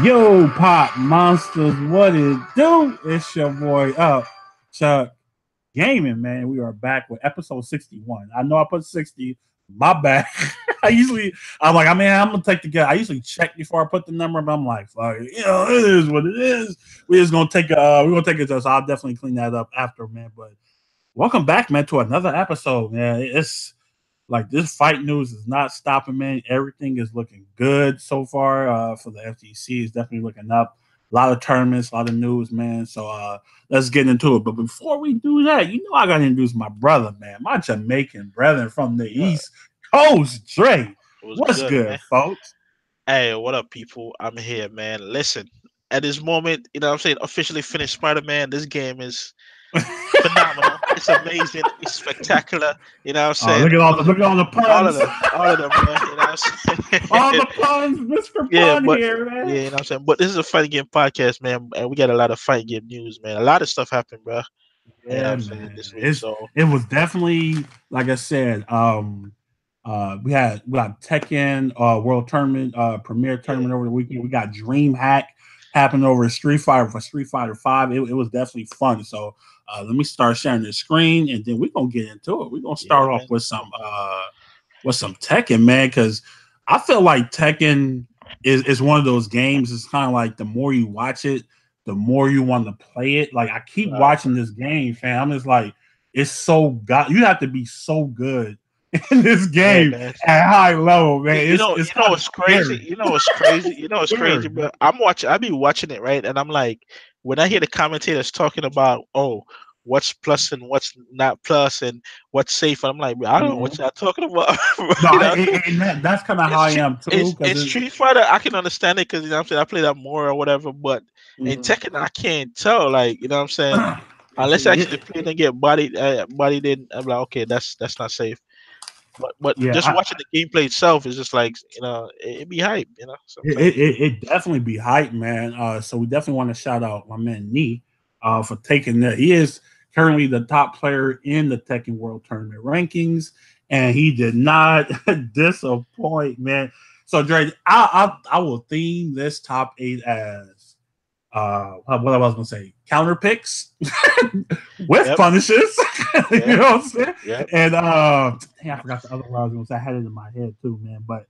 Yo, Pop Monsters, what it do? It's your boy Chuck Gaming, man. We are back with episode 61. I know I put 60, my bad. I'm gonna take the guess. I usually check before I put the number, but I'm like, fuck it, it is what it is. We're gonna take it to us. I'll definitely clean that up after, man. But welcome back, man, to another episode, man. It's like this fight news is not stopping, man. Everything is looking good so far for the FTC. It's definitely looking up. A lot of tournaments, a lot of news, man. So let's get into it. But before we do that, I got to introduce my brother, man, my Jamaican brother from the East Coast, Dre. It was What's good, good, man. folks? Hey, what up, people? I'm here, man. Listen, at this moment, what I'm saying, officially finished Spider-Man. This game is phenomenal. It's amazing. It's spectacular. What I'm saying? Look at all the puns. All of them, man. What I'm All saying? the puns, Mr. Yeah, Pun but here, man. what I'm saying. But this is a fighting game podcast, man, and we got a lot of fighting game news, man. A lot of stuff happened, bro. What Yeah, I'm saying man. this week. So It was definitely like I said. We got Tekken World Tournament Premier yeah, Tournament over the weekend. We got Dream Hack happening over Street Fighter for Street Fighter 5. It was definitely fun. So let me start sharing the screen, and then we're gonna get into it. We're gonna yeah, start off man. with some Tekken, man, because I feel like Tekken is one of those games. It's kind of like the more you watch it, the more you want to play it. Like I keep Right. watching this game, fam. I'm just like, it's so god. You have to be so good in this Yeah, game man. at high level, man. You It's know kind of what's crazy? scary. You know what's crazy? You know what's crazy, Scary. bro? I be watching it, right? And I'm like, when I hear the commentators talking about, oh, what's plus and what's not plus and what's safe, I'm like, bro, I don't know what Mhm. y'all talking about. No, you know what I'm saying? that's kind of how I am too. It's Because Street Fighter. I can understand it because what I'm saying, I play that more or whatever, but in Mhm. Tekken, I can't tell. Like, what I'm saying, unless I actually it, play it and get bodied in, I'm like, okay, that's not safe. But yeah, just watching the gameplay itself is just like it be hype, so I'm telling you. it definitely be hype, man. So we definitely want to shout out my man Nee for taking that. He is currently the top player in the Tekken World Tournament rankings, and he did not disappoint, man. So Dre, I will theme this top eight as what I was gonna say, counter picks with Yep, punishes. You yep, know what I'm saying? yep. And dang, I forgot the other word I was gonna say. I had it in my head too, man. But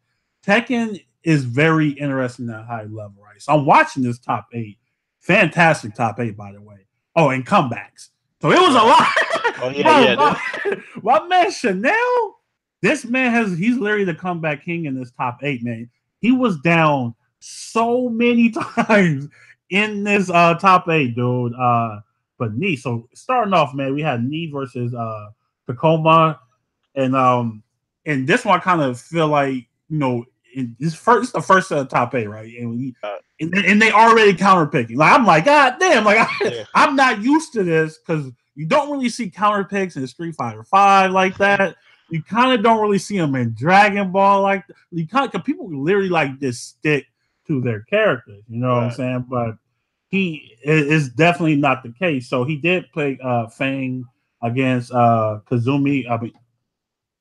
Tekken is very interesting at high level, right? So I'm watching this top eight. Fantastic top eight, by the way. Oh, and comebacks. So it was a Right. lot. Oh yeah, Bro, yeah. my man Chanel, this man he's literally the comeback king in this top eight, man. He was down so many times in this top eight, dude. But knee. So starting off, man, we had knee versus Tacoma, and this one I kind of feel like it's the first top eight, right? Uh, And they already counter picking. Like I'm like, God damn, like yeah. I'm not used to this because you don't really see counter picks in Street Fighter Five like that. You kind of don't really see them in Dragon Ball like that. You kind of people literally like just stick to their characters. You know what I'm Right. saying? But he is definitely not the case. So he did play Fang against Kazumi.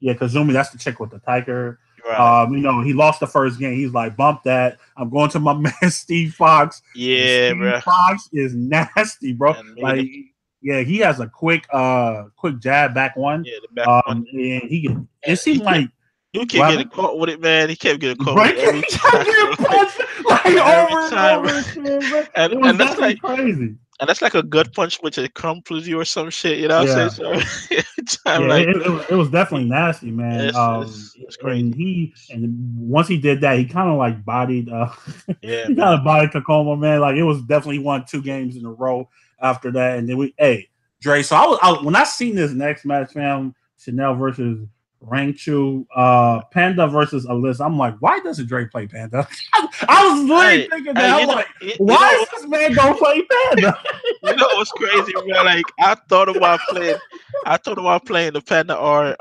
Yeah, Kazumi, that's the chick with the tiger. Right. He lost the first game. He's like, bump that. I'm going to my man Steve Fox. And Yeah, Steve bro. Fox is nasty, bro. And made Like, him. yeah, he has a quick jab back one. Yeah, the back one. And he can. And It seemed like he kept what getting happened? caught with it, man. He kept getting caught with it Break every he time. kept getting like, punched like every over and time. over again, bro. And It was and that's definitely like crazy. and that's like a gut punch which it crumples you or some shit. You know what I'm saying? Yeah. So every time, Yeah, like it was definitely nasty, man. it's crazy. And once he did that, he kind of like bodied. Yeah, He kind man. of bodied Tacoma, man. Like it was definitely won two games in a row after that, and then hey, Dre. So when I seen this next match, fam, Chanel versus Rangchu, Panda versus Alyssa. I'm like, why doesn't Dre play Panda? I was literally Hey, thinking hey, that. I'm you know, like, you why know, is this man gonna play Panda? you know what's crazy, bro? Like I thought about playing the Panda or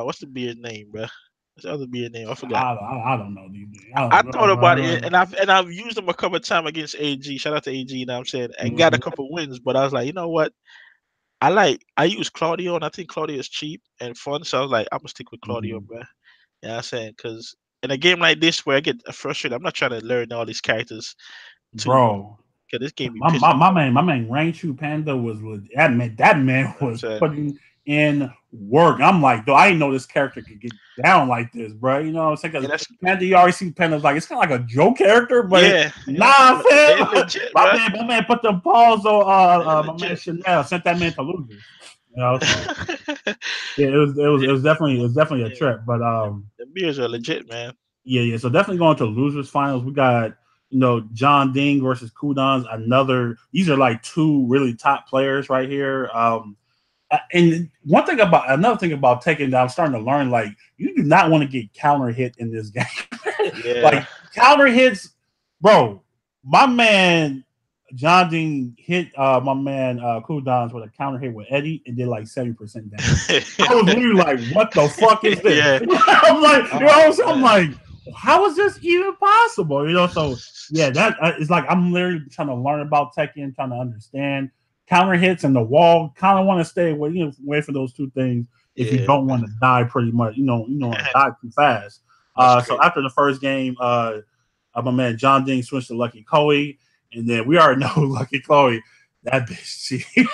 what's the beard name, bro? What's the other beard name? I forgot. I don't know, dude. I I don't know, thought about bro. it, and I've used them a couple of times against AG. Shout out to AG, you know what I'm saying, and got a Mhm. couple wins. But I was like, you know what? I use Claudio, and I think Claudio is cheap and fun. So I was like, I'm gonna stick with Claudio, Mhm. bro. You know what I'm saying? Because in a game like this where I get frustrated, I'm not trying to learn all these characters too much. bro. Cause this game be My, pissing my, me my off. man, my man, Rain True Panda was that man You know what I'm was saying? putting in work. I'm like, though, I didn't know this character could get down like this, bro. You know what I'm saying? Yeah, Because that's Panda, you already see Panda's like it's kind of like a joke character, but yeah, yeah. nah, They fam. legit, my bro. man, my man put the paws on They my man legit. Chanel, sent that man to losers. You know, so yeah, it was definitely a Yeah, trip, but the beers are legit, man. yeah. So definitely going to losers finals. We got John Ding versus Kudons. These are like two really top players right here. And another thing about Tekken that I'm starting to learn, like you do not want to get counter hit in this game. Yeah. Like counter hits, bro. My man John Ding hit my man Kudons with a counter hit with Eddie and did like 70% damage. I was literally like, what the fuck is this? Yeah. I'm like, Oh, I'm man. like, how is this even possible? So yeah, that it's like I'm literally trying to learn about Tekken, trying to understand counter hits and the wall. Kind of want to stay away from those two things if you Yeah, don't want to die pretty much. Die too fast. that's So crazy. after the first game, my man John Ding switched to Lucky Chloe, and then we already know Lucky Chloe. That bitch cheap.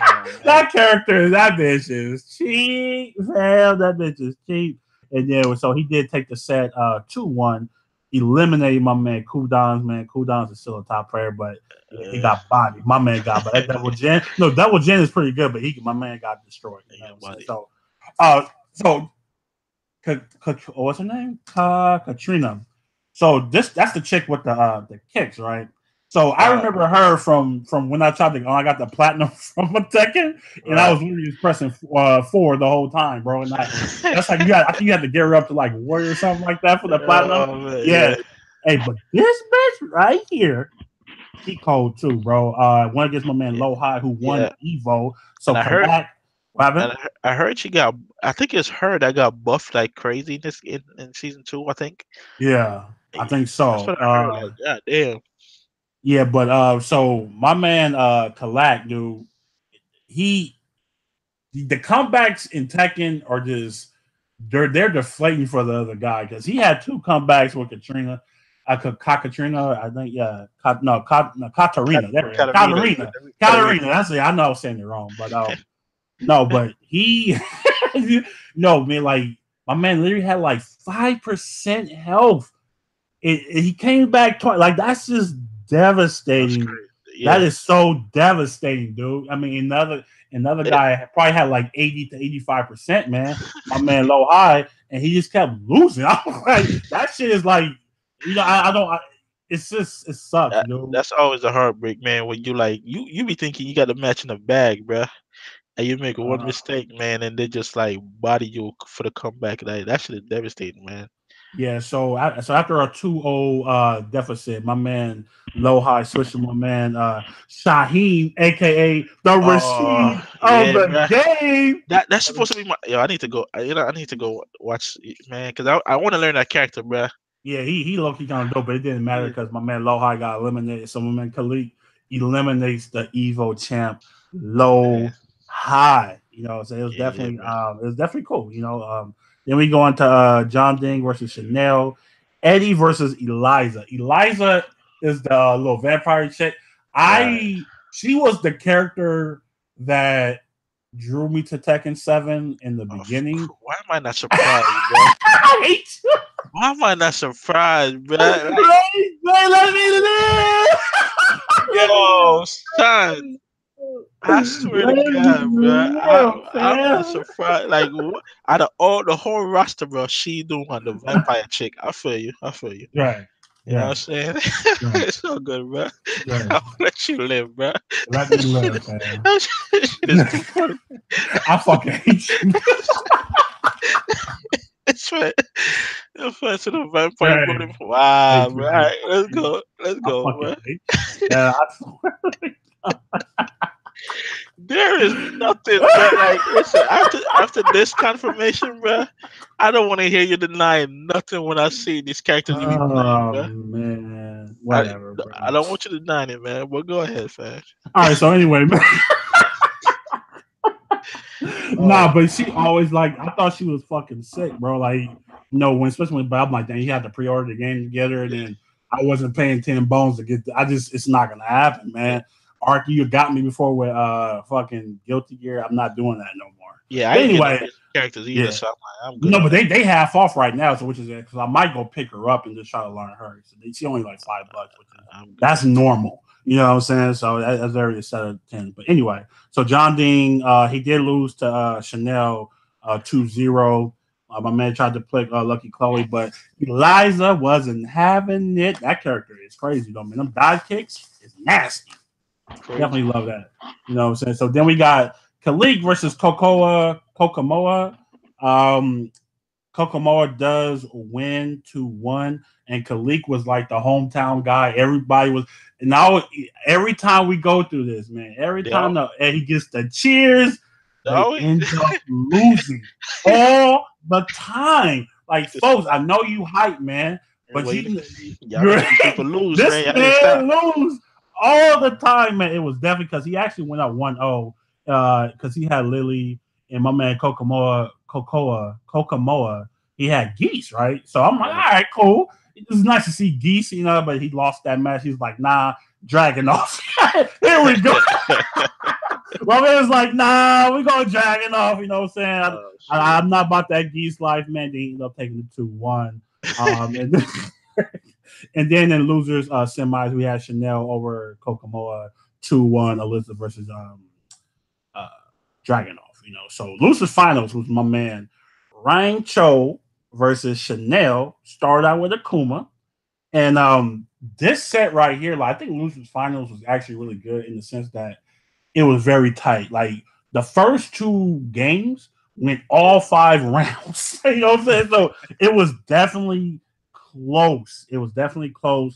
Oh, man. That character, that bitch is cheap, fam. That bitch is cheap. And then so he did take the set 2-1, eliminated my man Kudons. Man, Kudons is still a top player, but yeah, he got body. My man got, but that Double Gen is pretty good, but my man got destroyed. You know what I'm saying? Buddy. So, so what's her name? Katrina. So that's the chick with the kicks, right? So I remember her from when I tried to. I got the platinum from a Tekken, and I Right. was literally just pressing 4 the whole time, bro. And that's like I think you had to get her up to like warrior or something like that for the platinum. Oh, man, Yeah. yeah. Hey, but this bitch right here, she cold too, bro. One against my man Yeah. Low High who won Yeah. Evo. So And I heard Kalak, what happened? I heard she got. I think it's her that got buffed like crazy in season 2. I think. Yeah, I think That's so. what I heard. Like, god damn. Yeah, but so my man Kalak, dude, he the comebacks in Tekken are just they're deflating for the other guy because he had 2 comebacks with Katrina. Katrina, I think, yeah. Katarina. There we go. Katarina. Katarina. That's it. I know I was saying it wrong, but no, but he, no, man, like my man literally had like 5% health. He came back twice. Like that's just That's devastating. crazy. That Yeah. is so devastating, dude. I mean, another It, guy probably had like 80 to 85%, man. My man Low High, and he just kept losing. I was like, that shit is like, I don't. It's just it sucks, dude. that's always a heartbreak, man. When you like you be thinking you got a match in the bag, bruh, and you make one Uh, mistake, man, and they just like body you for the comeback. Like that shit is devastating, man. Yeah, so after a 2-0 deficit, my man Low High switched to my man Shaheen, aka the Oh Rashid of yeah, the bruh. game. That's supposed to be my. Yo, I need to go. I need to go watch, man, because I want to learn that character, bruh. Yeah, he low key kind of dope, but it didn't matter Yeah, because my man Low High got eliminated. So my man Khalid eliminates the Evo champ man. Low High. So Yeah, bruh. it was definitely cool. Then we go on to John Ding versus Chanel, Eddie versus Eliza. Eliza is the little vampire chick. Right. She was the character that drew me to Tekken 7 in the beginning. Why am I not surprised, bruh? I hate you. Why am I not surprised, bruh? Like, Let me live. Let me yo, son. live. I swear to Let God, me bro. live, I'm not fam. surprised. Like, out of all the whole roster, bro, she the one, the vampire chick. I feel you. I feel you. Right, You know what I'm right, saying? right, It's all good, bro. right. I'll let you live, bro. Let me That shit live, is, fam. that shit is too funny. I fucking hate you. That's right. The first of the vampire Right. voting for. Wow, Hate bro. you, All man. right, let's go. Let's I go, fucking bro. hate you. Yeah, I swear. There is nothing, bro. Like, listen, after this confirmation, bro, I don't want to hear you denying nothing when I see these characters you be playing, Oh bro. man, I whatever, bro. I don't want you denying it, man. But go ahead, fam. All right, so anyway, man. Oh, Nah, but she always like I thought she was fucking sick, bro. Like when especially when I'm like, dang, you had to pre-order the game together, and then I wasn't paying 10 bones to get. It's not gonna happen, man. Yeah. Ark, you got me before with fucking Guilty Gear. I'm not doing that no more. Yeah, I But ain't getting no anyway, basic characters either, yeah. so I'm like, I'm good No, on but that. they half off right now, so which is because I might go pick her up and just try to learn her. So she only like $5, which is I'm good. that's normal. You know what I'm saying? So that's already a set of 10. But anyway, so John Dean, he did lose to Chanel 2-0. My man tried to play Lucky Chloe, but Eliza wasn't having it. That character is crazy, though, man. Them dive kicks is nasty. Crazy. Definitely love that. You know what I'm saying? So then we got Khalik versus Kokomoa. Kokomoa does win 2-1, and Khalik was like the hometown guy. Everybody was, and now every time we go through this, man, every time and he gets the cheers, they end up losing all the time. Like, folks, I know you hype, man, but people lose, this man lose all the time, man. It was definitely because he actually went up 1-0 because he had Lily and my man Kokomoa. He had Geese, right? So I'm like, all right, cool. It was nice to see Geese, you know, but he lost that match. He's like, nah, Dragon off. Here we go. My man's like, nah, we're going Dragon off. You know what I'm saying? I'm not about that Geese life, man. They ended up taking it 2-1. And then in losers semis, we had Chanel over Kokomoa 2-1. Elizabeth versus Dragon off. You know, so losers finals was my man Ryan Cho versus Chanel. Started out with Akuma. And this set right here, like I think losers finals was actually really good in the sense that it was very tight. Like the first 2 games went all 5 rounds. You know what I'm saying? So it was definitely close.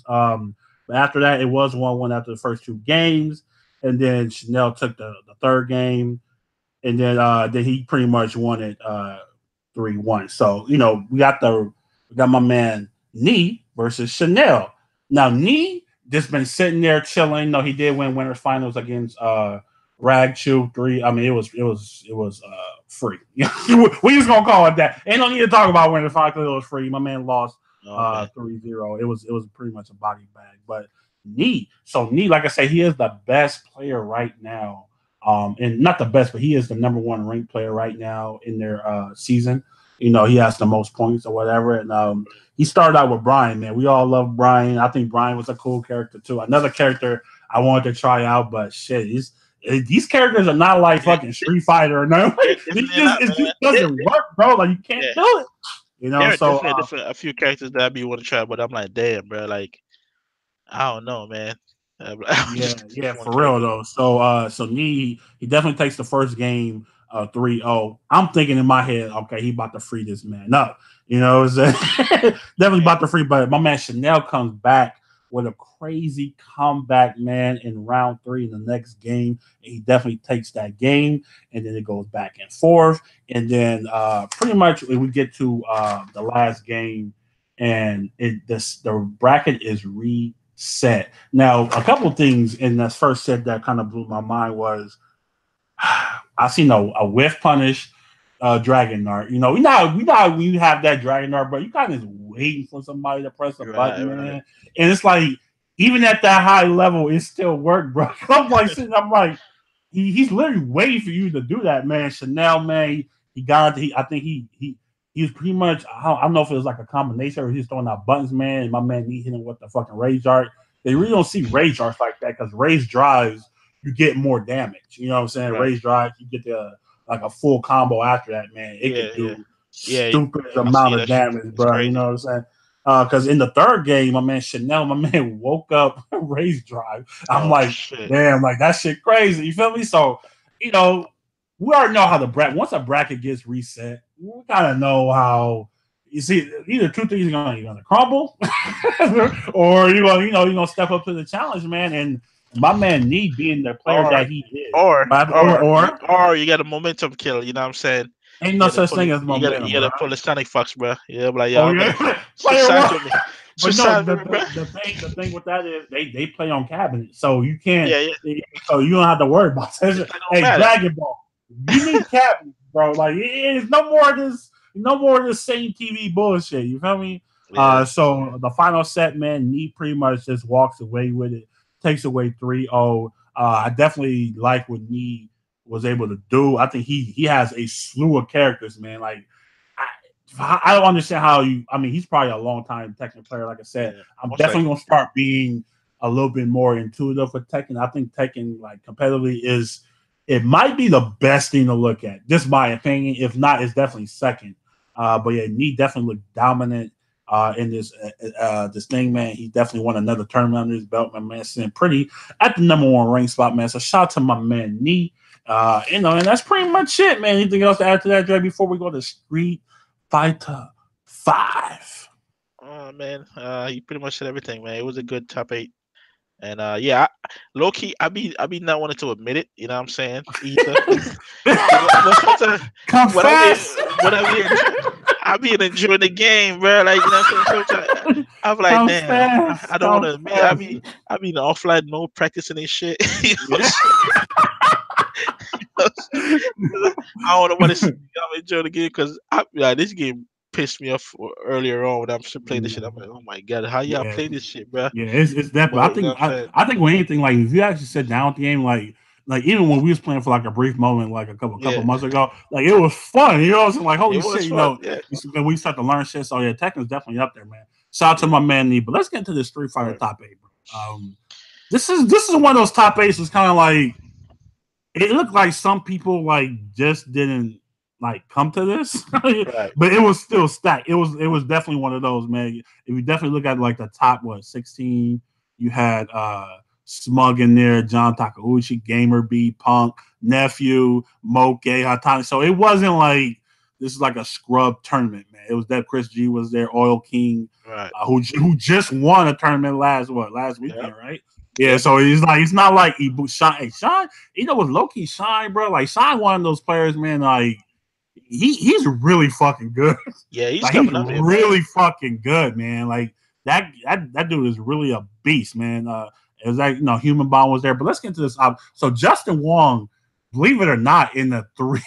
But after that, it was 1-1 after the first 2 games. And then Chanel took the third game. And then he pretty much won it 3-1. So, you know, we got my man Nee versus Chanel. Now, Nee just been sitting there chilling. No, he did win winners finals against Rag Chew 3. I mean, it was free. We just gonna call it that. Ain't no need to talk about winners finals because it was free. My man lost 3-0. It was pretty much a body bag. But Nee, like I say, he is the best player right now. And not the best, but he is the number 1 ranked player right now in their season. You know, he has the most points or whatever. And he started out with Brian, man. We all love Brian. I think Brian was a cool character too. Another character I wanted to try out, but shit, these characters are not like fucking Street Fighter or nothing. It just doesn't work, bro. Like you can't do it. You know, so a few characters that I be want to try, but I'm like, damn, bro, like I don't know, man. Yeah, for real though. So Nee, he definitely takes the first game 3-0. I'm thinking in my head, okay, he about to free this man up. You know, definitely about to free. But my man Chanel comes back with a crazy comeback, man, in round 3 in the next game. And he definitely takes that game, and then it goes back and forth. And then pretty much we get to the last game, and the bracket is set. Now, a couple things in this first set that kind of blew my mind was I seen a whiff punish Dragon Dart. You know, we have that Dragon Dart, but you kind of waiting for somebody to press a button, man. And it's like even at that high level, it still worked, bro. I'm like, he's literally waiting for you to do that, man. Chanel, man, I think he was pretty much, I don't know if it was like a combination or he's throwing out buttons, man. And my man hit him with the fucking rage art. They really don't see rage arts like that because rage drives, you get more damage. You know what I'm saying? Right. Rage drives, you get like a full combo after that, man. It can do stupid amount of damage, bro. Crazy. You know what I'm saying? Because in the third game, my man woke up rage drive. I'm damn, like that shit crazy. You feel me? So, you know, we already know how once a bracket gets reset, we kind of know how. You see, either 2 things you're gonna crumble, or you're gonna step up to the challenge, man. And my man Nee being the player that he is, or you got a momentum kill. You know what I'm saying? Ain't no such thing as momentum. You gotta pull the Sonic Fox, bro. Yeah, I'm like, But no, the thing with that is they play on cabinets, so you can't. So you don't have to worry about that. Hey, Dragon Ball, you need cabinets, bro. Like it's no more of this. no more of the same TV bullshit. You feel me? Yeah. So the final set, man, Knee pretty much just walks away with it, takes away 3-0. I definitely like what Knee was able to do. I think he has a slew of characters, man. Like I don't understand how you. I mean, he's probably a long time Tekken player. Like I said, Yeah. I'm Most definitely likely. gonna start being a little bit more intuitive with Tekken. I think Tekken, like competitively, is it might be the best thing to look at. Just my opinion. If not, it's definitely second. But yeah, Knee definitely looked dominant in this thing, man. He definitely won another tournament under his belt, my man. Sitting pretty at the number one rank spot, man. So shout out to my man Knee. And that's pretty much it, man. Anything else to add to that, Dre, before we go to Street Fighter 5? Oh man, you pretty much said everything, man. It was a good top 8. And yeah, low key, I be not wanting to admit it. You know what I'm saying? Either. But sometimes when Confess. when I be enjoying the game, bro. Like you know what I'm saying. Sometimes I'm like, damn, Confess. I don't want to admit it. Confess. I be in the offline, no practicing and shit. You know, Yeah. I don't want to see I'm enjoying the game because like, this game pissed me off earlier on when I'm playing this shit. I'm like, oh my god, how y'all Yeah. play this shit, bro? Yeah, it's definitely. I But you know think what I'm saying? I think with anything, like if you actually sit down with the game, like even when we was playing for like a brief moment, like a couple Yeah, months ago, like it was fun. You know, what I'm saying? Like it holy was shit, fun. Yeah. we start to learn shit. So yeah, Tekken's definitely up there, man. Shout out to Yeah. my man Nee. But let's get into this Street All Fighter right. top 8, bro. This is one of those top eights. It's kind of like it looked like some people like just didn't like come to this, Right. but it was still stacked. It was definitely one of those, man. If you definitely look at like the top 16, you had Smug in there, John Takeuchi, Gamer B, Punk, Nephew, Moke, Hatani. So it wasn't like this is like a scrub tournament, man. It was that Chris G was there, Oil King, Right. who just won a tournament last Yep. weekend, right? Yeah, Yep. so it's not like Shine. Hey, Shine, was low key Shine, bro. Like Shine, one of those players, man. Like he's really fucking good. Yeah, he's Like he's coming up there, man. really fucking good, man. Like that dude is really a beast, man. It was like Human Bond was there, but let's get into this. So Justin Wong, believe it or not, in the three,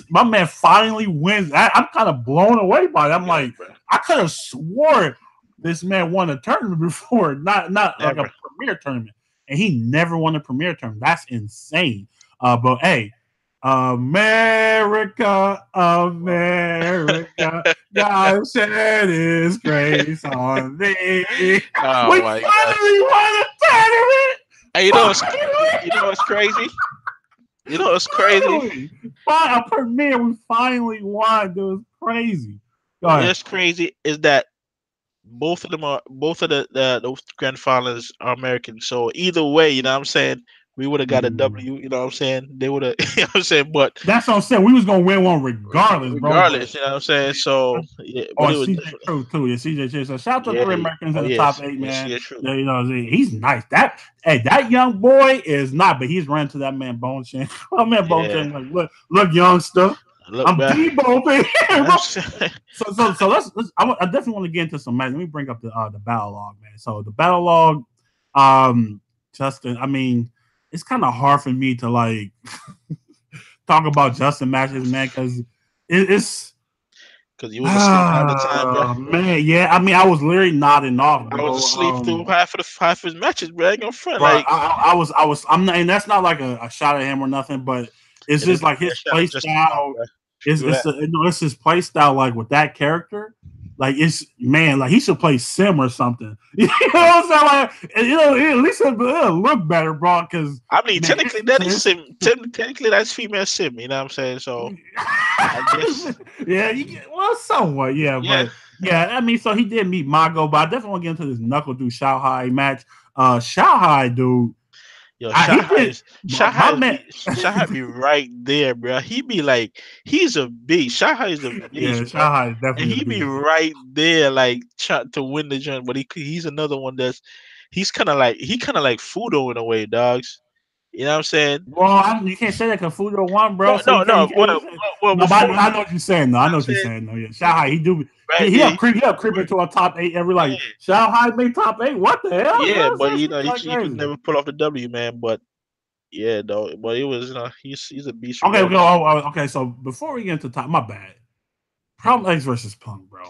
my man finally wins. I'm kind of blown away by it. I'm Yeah, like, bro. I could have swore this man won a tournament before, not like a Never. premier tournament, and he never won a premier tournament. That's insane. But hey, America, America, God shed His grace on thee. We Oh my god. finally won a tournament. Hey, you know what's crazy? You know what's crazy? Finally, a premiere. We finally won. It was crazy. Go ahead. What's crazy is that both of those grand finalists are American. So either way, you know what I'm saying, we would have got a Mm. W, you know what I'm saying? They would have you know what I'm saying, but That's what I'm saying. We was gonna win one regardless, bro. But regardless, you know what I'm saying? So yeah, oh, but it was CJ True too. Yeah, CJ True. So shout out to yeah, three Americans oh in the top yes, 8, yes, man. yeah, true. Yeah, he's nice. That young boy is not, but he's running to that man Bone Chin. Oh man, Bone Yeah. Chin, like look, youngster. Look, I'm bro. Debo, baby. I'm saying, So let's I definitely want to get into some matches. Let me bring up the battle log, man. So the battle log, Justin. I mean, it's kind of hard for me to like talk about Justin matches, man, because it's because you was asleep half the time, bro. man, yeah. I mean, I was literally nodding off, I was bro. asleep through half of his matches, bro. I ain't gonna front Bro, like I was. I'm not, and that's not like a shot at him or nothing, but it's it is just like a his shot play at Justin Wong, style. bro. It's Do it's that. it's his play style like with that character. Like it's man, like he should play Sim or something. You know what I'm saying? Like at least it'll look better, bro. Because I mean, man, technically that is sim. Technically that's female sim. You know what I'm saying? So I guess yeah, you get somewhat, yeah, yeah. but yeah, I mean, so he did meet Mago, but I definitely want to get into this Knuckle dude Shao Hai match. Shao Hai dude, Yo, he did my man. Shahai be right there, bro. He be like, he's a beast. Shahai is a Yeah, beast, bro. Shao Hai is And definitely a he be beast. right there, like trying to win the joint. But he's another one that's he's kind of like Fudo in a way, dogs. You know what I'm saying? Well, you can't say that because Fudo won, bro. No, So no, you no. can't Well, even say no. But before, you I know what you're saying. No, I know know what what I'm you're saying? saying. No, yeah, Shanghai, he do. Right He there, up creep into a top 8 every yeah, like Shanghai made top 8. What the hell? You yeah. know what But I'm you saying? know, Like he could crazy. never pull off the W, man. But yeah, though. But it was, he's a beast Okay, regardless. okay. So before we get into top, my bad. Problem X versus Punk, bro.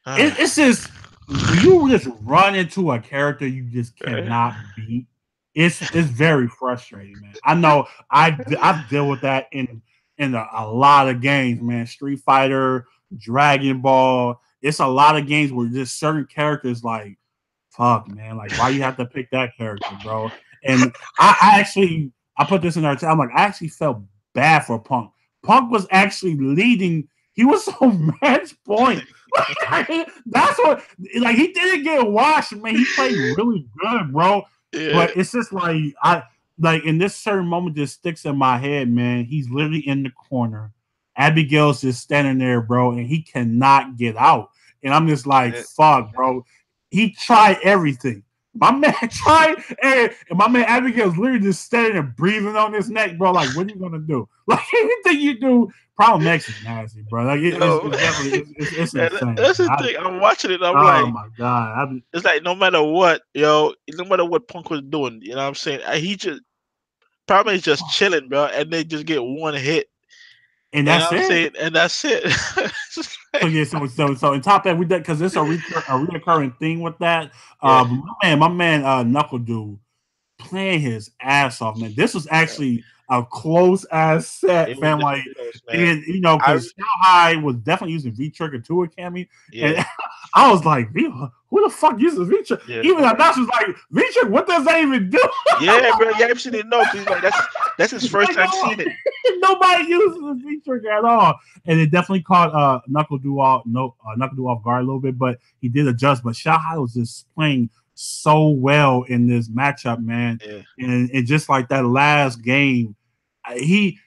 It's just when you just run into a character you just cannot beat. It's very frustrating, man. I know I've dealt with that in a lot of games, man. Street Fighter, Dragon Ball. It's a lot of games where just certain characters like, fuck, man, like why you have to pick that character, bro? And I actually I put this in our chat. I'm like, I actually felt bad for Punk. Punk was actually leading. He was so match point. That's what, like, he didn't get washed, man. He played really good, bro. Yeah. But it's just like I like in this certain moment just sticks in my head, man. He's literally in the corner. Abigail's just standing there, bro, and he cannot get out. And I'm just like, fuck, bro. He tried everything. My man tried, and my man Abigail's literally just standing there breathing on his neck, bro. Like, what are you gonna do? Like, anything you do, Problem X is nasty, bro. Like, it's definitely it's insane. That's the thing. I'm watching it. I'm oh like, my god, it's like no matter what, no matter what Punk was doing, you know what I'm saying? He just probably just chilling, bro, and they just get one hit. And that's it. Saying, and that's it. So yeah, so in top that we did because it's a recurring thing with that. My man, Knuckle Dude playing his ass off, man. This was actually a close ass set, fam. Like, and you know, because High was definitely using V Trigger to a Cammy, and I was like, who the fuck uses V Trigger? Yeah. Even Adash was like, V Trigger, what does that even do? Yeah, bro, you actually didn't know. Like, that's his first time seeing it. Nobody uses the V Trigger at all, and it definitely caught Knuckle Dude off guard a little bit, but he did adjust. But High was just playing so well in this matchup, man. Yeah. And just like that last game, he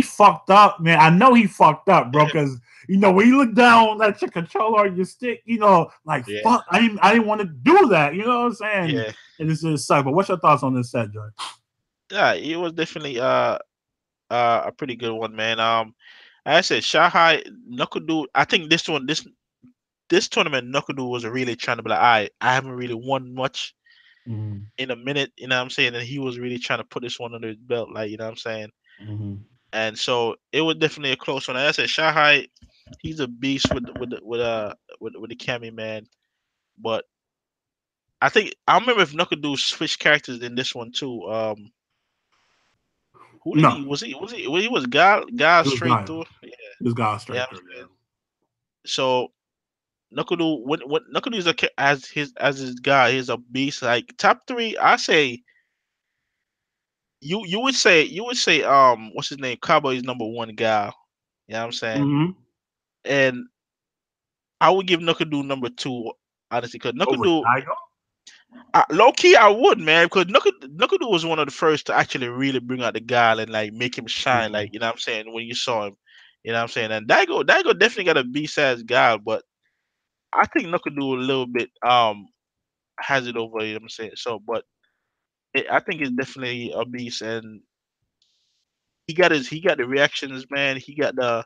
fucked up, man. I know he fucked up, bro, because you know when you look down at your controller or your stick, you know, like fuck, I didn't want to do that. You know what I'm saying? Yeah. And this is suck. But what's your thoughts on this set, Dre? Yeah, it was definitely a pretty good one, man. I said Shanghai Knuckle Dude. I think this tournament, Knuckle Dude was really trying to be like, I haven't really won much in a minute, you know what I'm saying? And he was really trying to put this one under his belt, like, you know what I'm saying? And so it was definitely a close one. Like I said, Shanghai, he's a beast with the Cammy, man. But I remember if Knuckle Dude switched characters in this one too. Who did he was God straight through? Yeah. It was God straight through, yeah. So Knuckle Dude, when Knuckle Dude as his guy, he's a beast. Like top 3, I say. You would say what's his name? Cowboy's number 1 guy. You know what I'm saying? And I would give Knuckle Dude number 2, honestly, because Knuckle Dude. Low key, I would, man, because Knuckle Dude was one of the first to actually really bring out the guy and like make him shine, like, you know what I'm saying, when you saw him, you know what I'm saying. And Daigo definitely got a B-size guy, but I think Knuckle Dude a little bit has it over, you know what I'm saying. So, but I think it's definitely a beast, and he got the reactions, man. He got the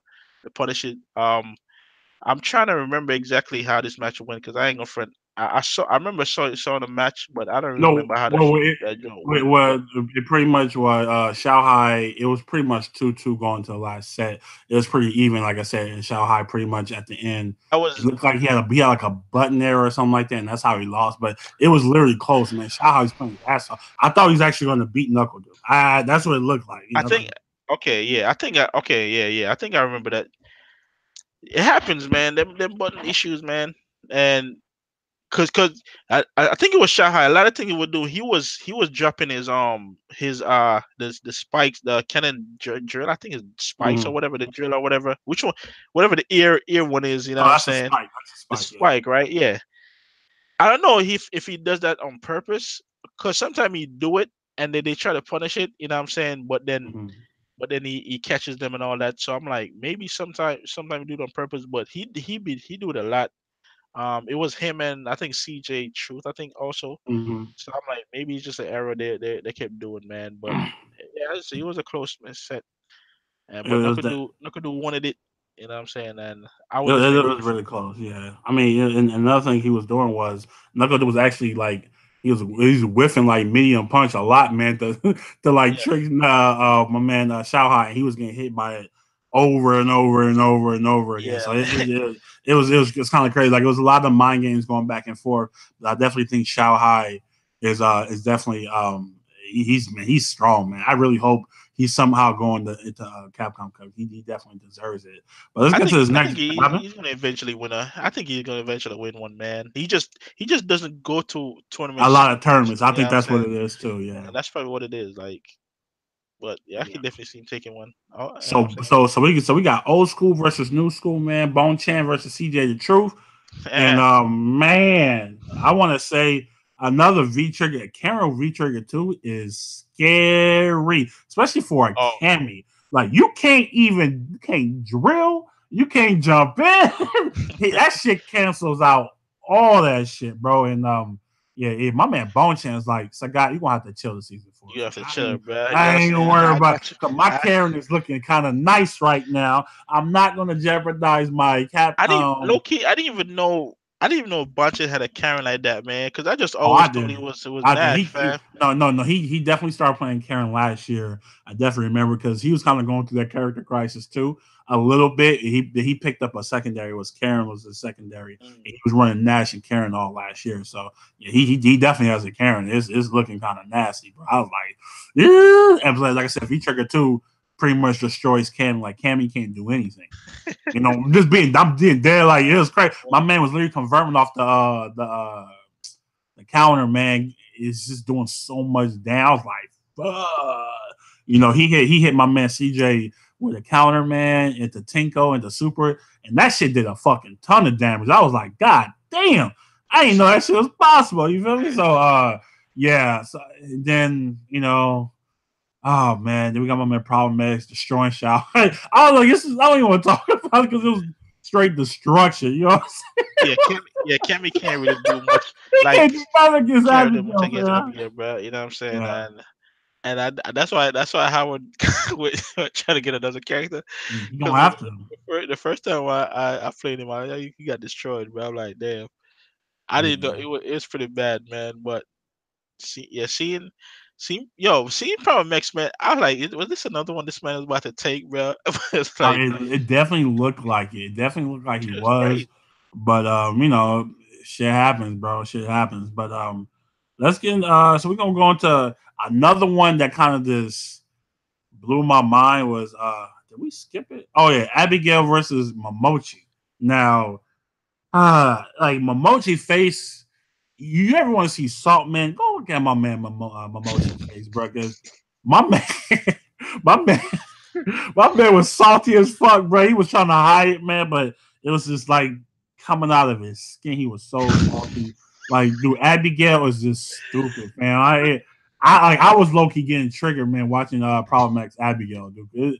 punish it. I'm trying to remember exactly how this match went because I ain't gonna front. I remember saw the match, but I don't remember how it pretty much was Shanghai. It was pretty much 2-2 going to the last set. It was pretty even, like I said, and Shanghai pretty much at the end. It looked like he had like a button there or something like that, and that's how he lost. But it was literally close, man. Shanghai was playing his ass off. I thought he was actually going to beat Knuckle Dude. That's what it looked like. I think. Okay, yeah, I think I remember that. It happens, man. Them button issues, man, and cause I think it was Shanghai. A lot of things he would do. He was dropping his the spikes, the cannon drill. I think it's spikes or whatever, the drill or whatever. Which one? Whatever the ear one is. You know what I'm saying? The spike, right? Yeah. I don't know if he does that on purpose, cause sometimes he do it and then they try to punish it. You know what I'm saying? But then. But then he catches them and all that. So I'm like, maybe sometimes he do it on purpose, but he do it a lot. It was him and I think CJ Truth, I think also. So I'm like, maybe it's just an error they kept doing, man. But yeah, it was a close set. But Knuckle Dude wanted it. You know what I'm saying? And I was. It was really close. Yeah, I mean, and another thing he was doing was Knuckle Dude was actually like. He was whiffing like medium punch a lot, man, to like trick my man Shanghai. He was getting hit by it over and over and over and over again. Yeah, So man. it was kind of crazy. Like it was a lot of mind games going back and forth. But I definitely think Shao Hai is definitely he's strong, man. I really hope he's somehow going into Capcom Cup. He definitely deserves it. But let's get to this I next. think he's gonna eventually win I think he's gonna eventually win one, man. He just doesn't go to A tournaments lot of much. tournaments. I You know think what I'm that's what saying? it is too. And Yeah. that's probably what it is. Like, but yeah, I Yeah. can definitely see him taking one. Oh, you know what I'm So we got old school versus new school, man. Bone Chan versus CJ the Truth. And saying? man, I want to say another V trigger, Karen V trigger 2 is scary, especially for a Oh, Cammy. Like you can't drill, you can't jump in. That shit cancels out all that shit, bro. And yeah, my man Bone Chan is like, Sagat, you gonna have to chill the season for you us. have to I chill, ain't, bro. You know what I I'm ain't gonna saying? worry I about got you. because my I Karen is looking kind of nice right now. I'm not gonna jeopardize my I didn't Capcom. low key. I didn't even know. I didn't even know Bunches had a Karen like that, man. Because I just Oh, always I thought did. it was I did. Nash, fam. No. He definitely started playing Karen last year. I definitely remember because he was kind of going through that character crisis too a little bit. He picked up a secondary. Was Karen was the secondary. And Mm, he was running Nash and Karen all last year. So yeah, he definitely has a Karen. It's looking kind of nasty, bro. I was like, yeah. And like I said, V Trigger 2 pretty much destroys Cam. Like Cammy can't do anything. You know, I'm being there like it was crazy. My man was literally converting off the counter, man, is just doing so much damage. I was like, fuck. You know, he hit my man CJ with a counter, man, into Tinko, into Super, and that shit did a fucking ton of damage. I was like, God damn, I didn't know that shit was possible. You feel me? So yeah. So then, oh man, then we got my man Problem X destroying Shao. I don't know, I don't even want to talk about it because it was straight destruction. You know what I'm saying? Cammy can't really do much. He Like, can't do nothing against can't really do much Abigail, against man. Abigail, bro. You know what I'm saying? Yeah. And that's why Howard would try to get another character. You don't Because have to. the first time I played him, he got destroyed, bro. I'm like, damn. I didn't know Yeah. it was pretty bad, man. But seeing Power Max, man. I was like, was this another one this man was about to take, bro? It's like It definitely looked like it. It definitely looked like he it's was. crazy. But shit happens, bro. Shit happens. But let's get so we're gonna go into another one that kind of just blew my mind was did we skip it? Oh yeah, Abigail versus Momochi. Now, like Momochi face, you ever want to see Salt Man? Go look at my man Momochi face, bro. Because my man, my man, my man was salty as fuck, bro. He was trying to hide it, man, but it was just like coming out of his skin. He was so salty. Like, dude, Abigail was just stupid, man. I was low key getting triggered, man, watching Problem X Abigail, dude.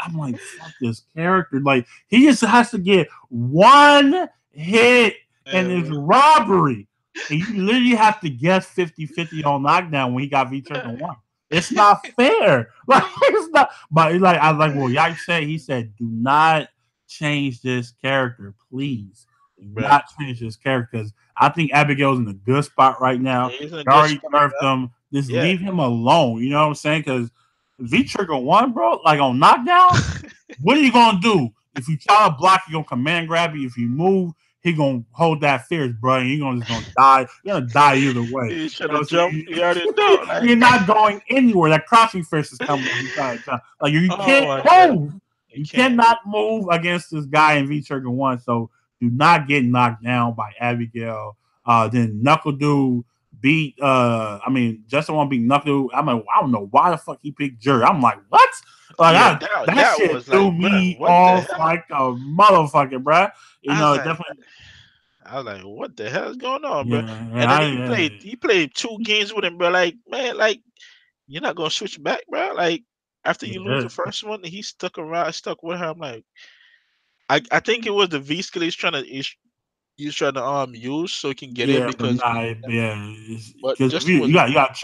I'm like, fuck this character. Like, he just has to get one hit and Yeah, it's bro. robbery. And you literally have to guess 50-50 on knockdown when he got V trigger one. It's not fair. Like it's not. But like I was like, well, Yike said he said, do not change this character, please. Do Bruh. not change this character because I think Abigail's in a good spot right now. He's in a You good already spot, nerfed bro. him. Just Yeah. leave him alone. You know what I'm saying? Because V trigger one, bro, like on knockdown, what are you gonna do? If you try to block, he gonna command grab you. If you move, he gonna hold that fierce, bro. And you're just gonna die. You're gonna die either way. He's trying You to know, so jump. You already know, like, you're not going anywhere. That crouching fierce is coming every time. Like you oh can't my god, move. you You can't. cannot move against this guy in V Trigger One. So do not get knocked down by Abigail. Then Knuckle Dude beat Justin want to beat Knuckle. I don't know why the fuck he picked Jerry. I'm like, what? Like Yeah, that that shit was threw like, bro, me what the off hell? like a motherfucker, bro. I was It like, definitely. what the hell is going on, bro? Yeah, And then yeah, he played 2 games with him, bro. Like, man, like, you're not gonna switch back, bro. Like, after you lose yeah. the first one, he stuck around, stuck with her. I'm like, I think it was the V skill he's trying to use so he can get in Yeah, but because, nah, yeah, but because if Justin was, you got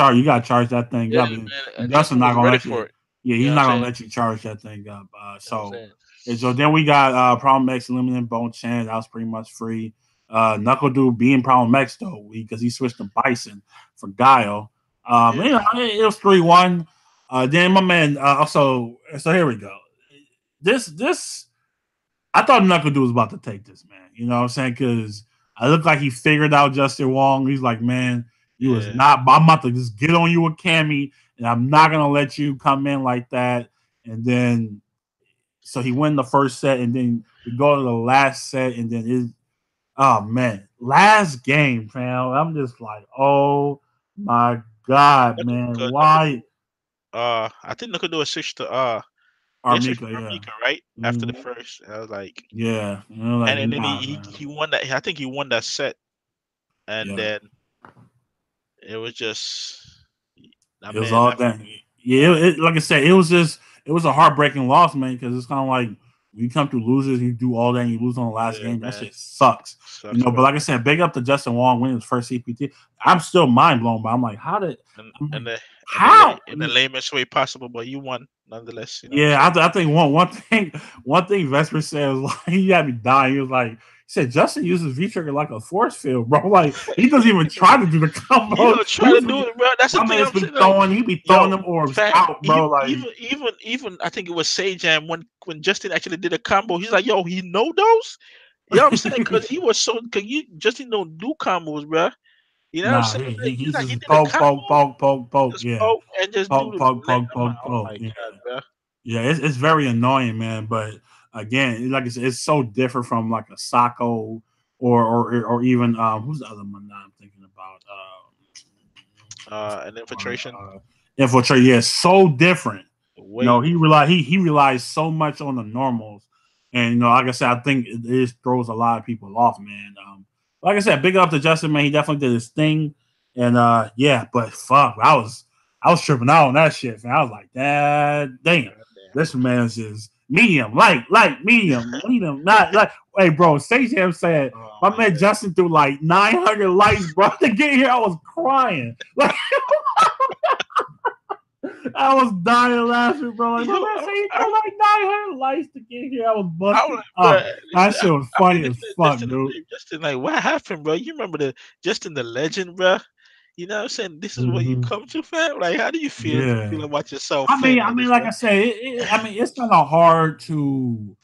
charge that thing yeah, up. man, and Justin Justin not was gonna ready let you. for it. Yeah, You he's know what I'm not gonna saying? let you charge that thing up. You know what I'm saying? And so then we got Problem X eliminating Bone Chan. That was pretty much free. Knuckle Dude being Problem X though because he switched to Bison for Guile. Yeah. It was 3-1. Then my man also. So here we go. this I thought Knuckle was about to take this, man. You know what I'm saying? Because I looked like he figured out Justin Wong. He's like, man, you was Yeah. not. I'm about to just get on you with Cammy, and I'm not gonna let you come in like that. And then, so he win the first set, and then we go to the last set, and then oh man, last game, fam. I'm just like, oh my god, man, why I think Knuckle switch to they switched Armika? to Yeah, Armika, right? After the mm-hmm. first. I was like, Yeah, you know, like and then nah, he man. won that. I think he won that set, and Yeah. then it was just that It was man. all That that. Yeah, like I said, it was a heartbreaking loss, man, because it's kind of like when you come through losers, you do all that, and you lose on the last yeah, game. That man, shit sucks, you sucks, know. But bro. like I said, big up to Justin Wong winning his first CPT. I'm still mind blown, but I'm like, how did? And I'm like, and the how? in the lamest way possible, but you won nonetheless. You know what I'm Yeah, saying? I think one thing Vesper said was like he had me dying. He was like, he said Justin uses V trigger like a force field, bro. Like he doesn't even try to do the You combo. know, try to do it, bro. That's the My thing man's I'm been saying. Like, throwing, he be throwing yo, them orbs fam, out, bro. Like even I think it was Sage Jam when Justin actually did a combo. He's like, yo, he know those. You know what I'm saying? Because he was so, cause you Justin don't do combos, bro. You know what I'm nah, saying? Like, he's he's like, he just did a poke, combo, poke, poke, poke, poke. just Yeah, poke and just do poke, the poke, leg. poke, I'm like, poke, oh poke. my Yeah, god, bro. yeah. It's very annoying, man. But again, like I said, it's so different from like a Sako or even who's the other one that I'm thinking about? An infiltration, Infiltrate. Yeah, so different. You know, way he relies so much on the normals, and you know, like I said, I think it just throws a lot of people off, man. Like I said, big up to Justin, man. He definitely did his thing, and yeah, but fuck, I was tripping out on that shit, man. I was like, damn, damn. this man's just medium, light, medium, not like. Hey, bro, Sage Jam said Oh my my man Justin threw like 900 lights, bro, to get here. I was crying. Like, I was dying laughing, bro. Like, god. my Yo, man said he threw like 900 lights to get here. I was I was busting like, up. bro, That shit was I mean, funny as fuck, dude. Justin, like, what happened, bro? You remember the Justin the legend, bro? You know what I'm saying? This is what you Mm-hmm. come to, fam. Like, how do you Yeah. feel about yourself, I mean, fam, I like mean, this, like bro? I said, I mean, it's kind of hard to.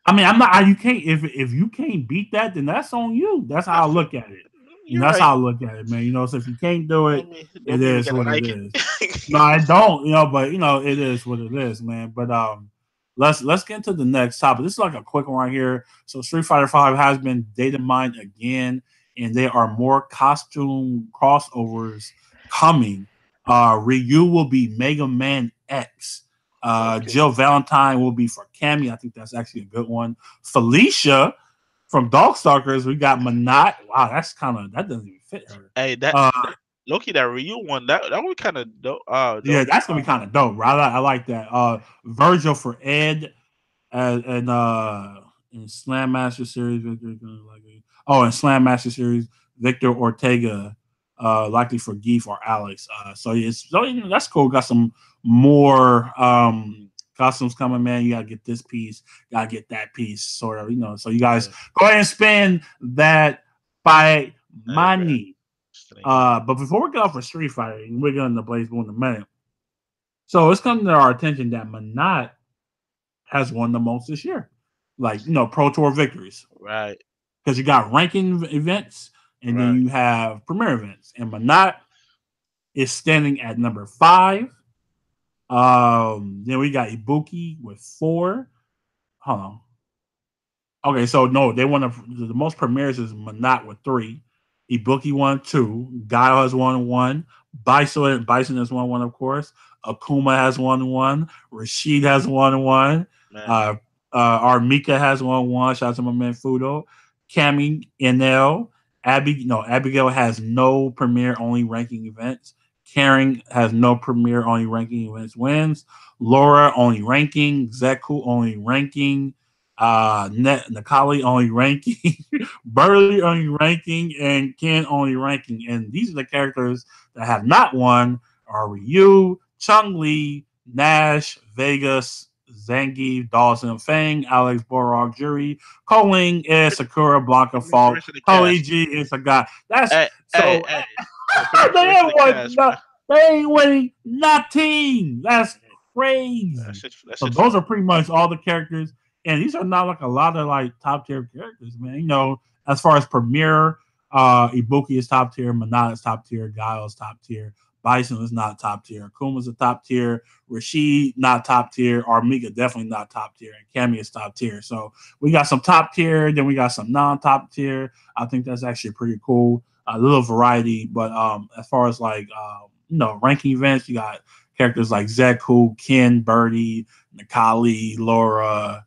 I mean, I'm not. You can't. If you can't beat that, then that's on you. That's I how I feel look at it. And you're that's right. how I look at it, man. You know, so if you can't do I it, mean, it don't mean we is gotta what it like is. No, it. I don't. You know, but you know, it is what it is, man. But let's get into the next topic. This is like a quick one right here. So Street Fighter V has been data mined again, and there are more costume crossovers coming. Ryu will be Mega Man X. Okay. Jill Valentine will be for Cammy. I think that's actually a good one. Felicia from Darkstalkers. We got Manat. Wow, that doesn't even fit her. Hey, Uh, that Loki, that Ryu one, that was kind of dope. yeah, Dope. that's gonna be kind of dope. I like that. Virgil for Ed and in Slam Master Series, in Slam Master Series, Victor Ortega, likely for Geef or Alex. That's cool. Got some more costumes coming, man. You gotta get this piece, gotta get that piece, sort of, you know. So you guys Yeah. go ahead and spend that by Hey, bro. money. Stingy. But before we go for Street Fighter, and we're going to Blaze Blue in a minute. So it's come to our attention that Manat has won the most this year. Like, you know, Pro Tour victories. Right. Because you got ranking events and then Right. you have premier events. And Manat is standing at number 5. Then we got Ibuki with 4. Hold on. Okay, so no, they won the most premieres is Manat with 3. Ibuki won 2. Guile has won 1. Bison has won 1, of course. Akuma has won 1. Rashid has won 1. Man. Uh, Armika has won 1. Shout out to my man Fudo. Cammy NL. Abigail has no premier only ranking events. Karen has no premier only ranking events wins. Laura only ranking. Zeku only ranking. Nakali only ranking, Burley only ranking, and Ken only ranking. And these are the characters that have not won are Ryu, Chung Li, Nash, Vegas, Zangief, Dawson, Fang, Alex Borog, Jury, Koling, is Sakura, Blanca, Pretty much the Fault, rest of the Koli cast. G is a guy. That's Hey, hey, so hey. Yeah, pretty much the they rest of ain't the won cast, bro. no, they ain't winning nothing. That's crazy. That's So it for those me. are pretty much all the characters, and these are not like a lot of like top tier characters, man. You know, as far as Premier, Ibuki is top tier, Manada is top tier, Guile is top tier, Bison is not top tier, Kuma's a top tier, Rashid not top tier, Armika definitely not top tier, and Cammy is top tier. So we got some top tier, then we got some non-top tier. I think that's actually pretty cool. A little variety, but as far as like ranking events, you got characters like Zeku, Ken, Birdie, Nikali, Laura,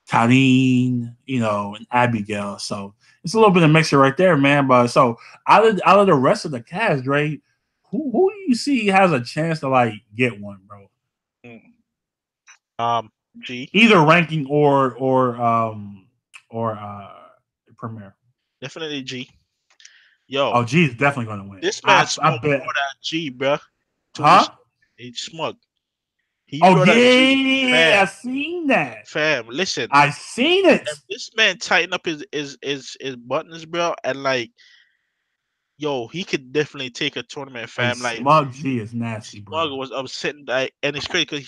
Karine, and Abigail. So it's a little bit of mixture right there, man. But so out of the rest of the cast, Dre, who do you see has a chance to like get one, bro? Mm. G, Either ranking or premiere. definitely G. Yo, Oh, G is definitely gonna win. this man I smoked bet. brought out G, bruh. To his, Huh? he smug. He Oh brought out G, yeah, I fam, seen that. fam. Listen, I seen it. if this man tighten up his buttons, bro, and like, yo, he could definitely take a tournament, Hey, fam. Like, Smug G is nasty, Smug bro. was upsetting, like, and it's crazy because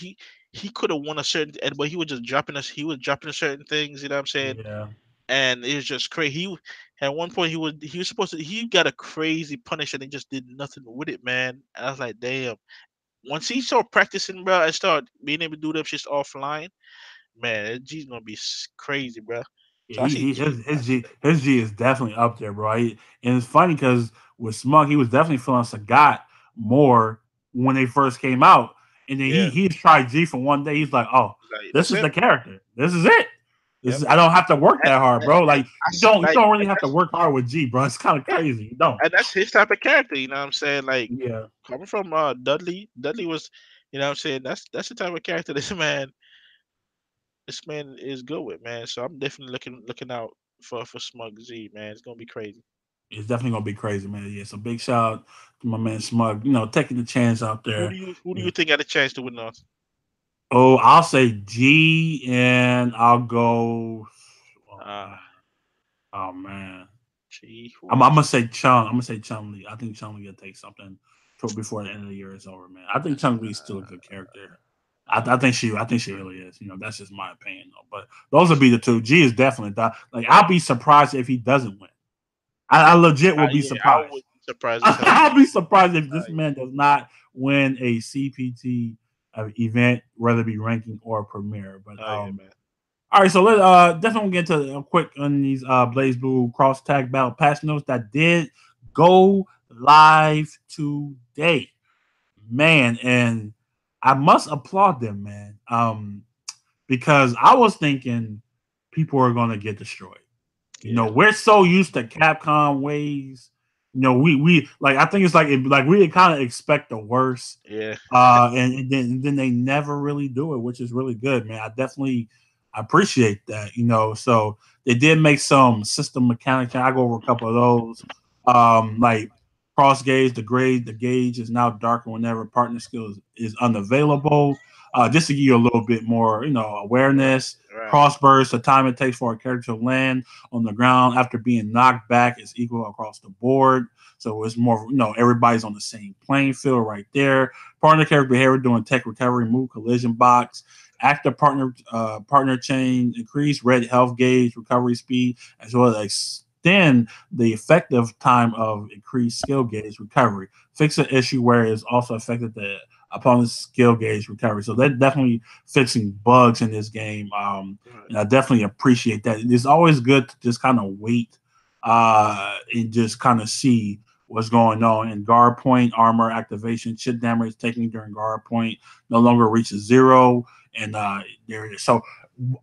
he could have won a certain, and but he was just dropping us. He was dropping certain things, you know what I'm saying? Yeah. And it was just crazy. At one point he was supposed to he got a crazy punish and he just did nothing with it, man. And I was like, damn. Once he started practicing, bro, and start being able to do them shit offline, man, that G's gonna be crazy, bro. Yeah, So I see he G. I see that. his G is definitely up there, bro. And it's funny because with Smug, he was definitely feeling Sagat more when they first came out, and then Yeah, he tried G for one day. He's like, oh, like this that's is it. the character. This is it. Yeah, I man. don't have to work And, that hard, bro. and Like I see, you like, don't really and have to work hard with G, bro. It's kind of yeah, crazy. You don't. and that's his type of character. You know what I'm saying? Like Yeah, coming from Dudley. Dudley was, you know what I'm saying? That's the type of character this man is good with, man. So I'm definitely looking out for Smug Z, man. It's gonna be crazy. it's definitely gonna be crazy, man. Yeah, so big shout out to my man Smug. Taking the chance out Who do there. you who do Yeah. you think had a chance to win us? Oh, I'll say G, and I'll go. Oh Uh man. Oh man. Gee, I'm, who I'm else? gonna say Chung. I'm gonna say Chung Lee. I think Chung Lee will take something before the end of the year is over, man. I think Chung Lee is still a good character. Uh, I think she really is. That's just my opinion though. But those would be the two. G is definitely that. Like I'll be surprised if he doesn't win. I legit will be yeah, I surprised. would be surprised as hell. I'll be surprised if this Yeah. man does not win a CPT event, whether it be ranking or premiere. But Oh yeah, man. all right, so let definitely get to a quick on these Blaze Blue cross tag battle patch notes that did go live today, man, and I must applaud them, man, because I was thinking people are gonna get destroyed. Yeah, We're so used to Capcom ways. We like I think it's like we kind of expect the worst, yeah, and then they never really do it, which is really good, man. I definitely appreciate that. So they did make some system mechanics. I go over a couple of those, like cross gauge. The gauge is now darker whenever partner skill is unavailable. Just to give you a little bit more, right, awareness. right, Cross burst, the time it takes for a character to land on the ground after being knocked back is equal across the board. So it's more, everybody's on the same playing field right there. Partner character behavior doing tech recovery, move collision box, active partner chain, increase red health gauge, recovery speed, as well as extend the effective time of increased skill gauge recovery. Fix an issue where it's also affected the opponent's skill gauge recovery. So they're definitely fixing bugs in this game. right. And I definitely appreciate that. It's always good to just kind of wait and just kind of see what's going on. And guard point armor activation, chip damage taken during guard point no longer reaches zero. And there it is. So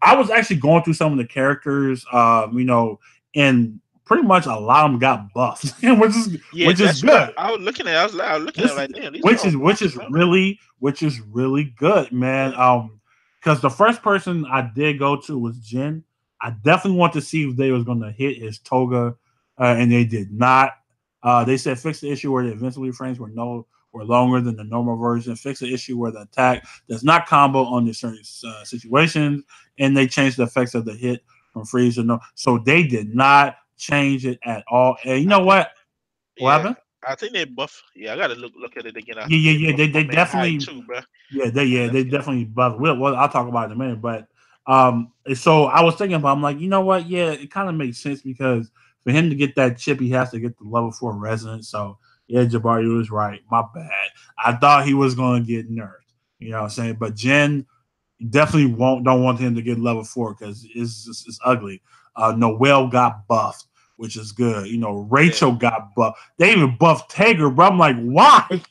I was actually going through some of the characters, and pretty much a lot of them got buffed, which is Yeah, which is that's what good. I was looking at. I was looking at This like, damn, these are which all is which buffs, is bro. really good, man. Yeah, Because the first person I did go to was Jin. I definitely want to see if they was going to hit his toga, and they did not. They said fix the issue where the invincibility frames were longer than the normal version. Fix the issue where the attack does not combo under certain situations, and they changed the effects of the hit from freeze to no. So they did not change it at all. And you I know think, what? What yeah, happened? I think they buff. Yeah, I gotta look at it again. I Yeah, think they yeah, yeah. buff They my they man high definitely too, bro. yeah, they Definitely. definitely buff. Well, I'll talk about it in a minute, but so I was thinking about. I'm like, you know what? Yeah, it kind of makes sense because for him to get that chip, he has to get the level 4 resonance. So yeah, Jabari was right. My bad. I thought he was gonna get nerfed. You know what I'm saying? But Jen definitely don't want him to get level 4 because it's ugly. Noel got buffed, which is good. You know, Yeah. Rachel got buffed. They even buffed Tager, bro. I'm like, why?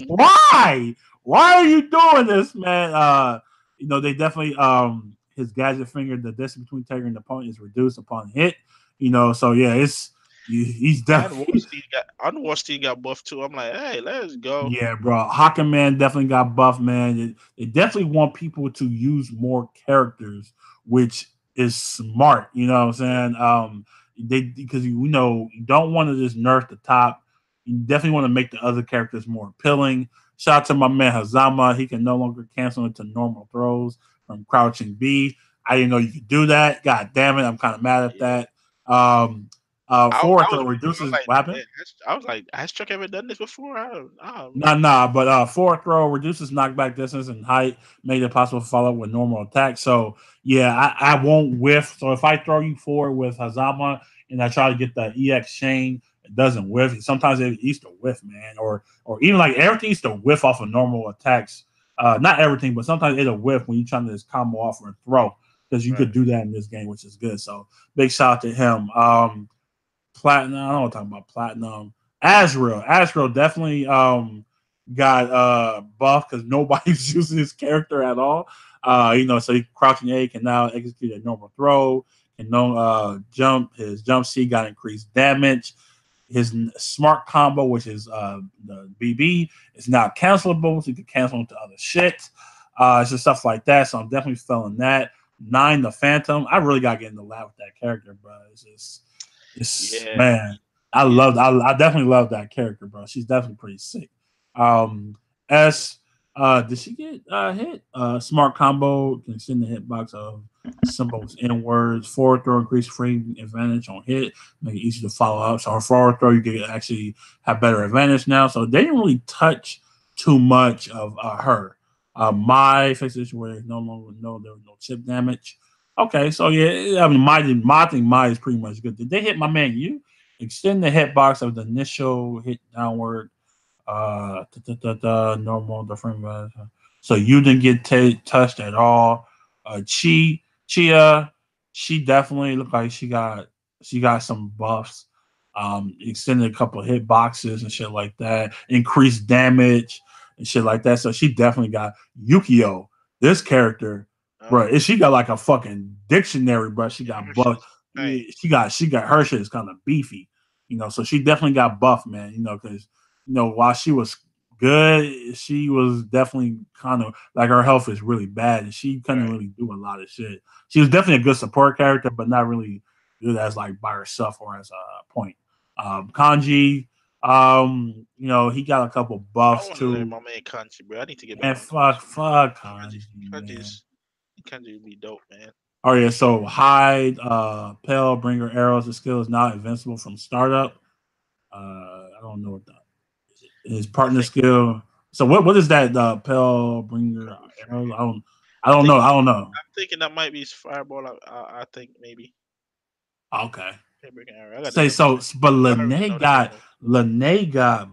Why? Why are you doing this, man? They definitely his gadget finger, the distance between Tager and the opponent is reduced upon hit. So yeah, he's And definitely Wallstein got buffed too. I'm like, hey, let's go. yeah, bro. Hawking Man definitely got buff, man. They definitely want people to use more characters, which is smart. You know what I'm saying? They because you don't want to just nerf the top. You definitely want to make the other characters more appealing. Shout out to my man Hazama. He can no longer cancel into normal throws from crouching B. I didn't know you could do that. God damn it! I'm kind of mad at Yeah. that. Forward I was throw wondering. I was reduces like, what happened? I was like, has Chuck ever done this before? I don't. Nah, but forward throw reduces knockback distance and height, made it possible to follow up with normal attack. So yeah, I won't whiff. So if I throw you forward with Hazama and I try to get the EX chain, it doesn't whiff. Sometimes it used to whiff, man, or even like everything used to whiff off of normal attacks. Not everything, but sometimes it'll whiff when you're trying to just combo off or throw because you Right. could do that in this game, which is good. So big shout out to him. Platinum. I don't want to talk about Platinum. Azrael definitely got buff because nobody's using his character at all. So he crouching A can now execute a normal throw, can no jump. His jump C got increased damage. His smart combo, which is the BB, is now cancelable, so you can cancel into other shit. It's just stuff like that. So I'm definitely feeling that. 9, the Phantom. I really got to get in the lab with that character, bro. It's Yeah. man, Yeah. I definitely love that character, bro. She's definitely pretty sick. S did she get hit? Smart combo can extend the hitbox of symbols inwards. Forward throw increase frame advantage on hit, make it easy to follow up. So her forward throw you can actually have better advantage now. So they didn't really touch too much of her. My fixes where no longer there was no chip damage. Okay, so yeah, I mean, my thing, my is pretty much good. Did they hit my man? You extend the hitbox of the initial hit downward, normal different. So you didn't get touched at all. Chia, she definitely looked like she got some buffs. Extended a couple of hit boxes and shit like that. Increased damage and shit like that. So she definitely got Yukio. This character bro. She got like a fucking dictionary, bro. She got buff. Right. She got her shit is kind of beefy, so she definitely got buff, man. Because while she was good, she was definitely kind of like her health is really bad, and she couldn't Right. really do a lot of shit. She was definitely a good support character, but not really good as like by herself or as a point. Kanji, he got a couple I buffs want to learn too. my man Kanji, bro. I need to get back And on fuck Kanji. Kanji, man. Kanji would be dope, man. Oh yeah, so hide, pale, bringer arrows. The skill is now invincible from startup. I don't know what that his I partner think. skill. So what is that? Pale bringer arrows. I I don't think. know. I don't know. I'm thinking that might be Fireball. I think maybe. Okay. Paper Arrow. I got to Say double so, check. but I don't really know the name. Lene got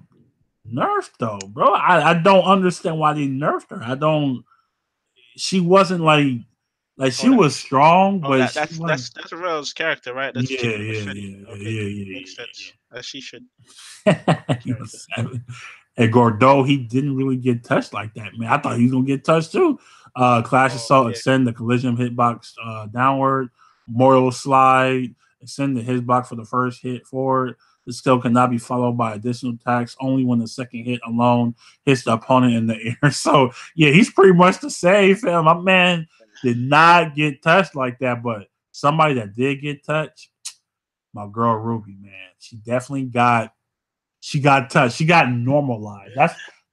nerfed though, bro. I don't understand why they nerfed her. I don't. She wasn't like she Oh, that. was strong, Oh, but she wasn't. that's Rell's character, right? That's Yeah, chick with yeah, machete. yeah, yeah, Okay, yeah, yeah, makes yeah. sense. She should He was character. savage. And Gordo, he didn't really get touched like that, man. I thought he was gonna get touched too. Clash Oh Assault, yeah, extend the collision hitbox downward. Mortal Slide, extend the hitbox for the first hit forward. The skill cannot be followed by additional attacks only when the second hit alone hits the opponent in the air. So yeah, he's pretty much the same, fam. My man did not get touched like that, but somebody that did get touched, my girl Ruby, man. She got touched. She got normalized.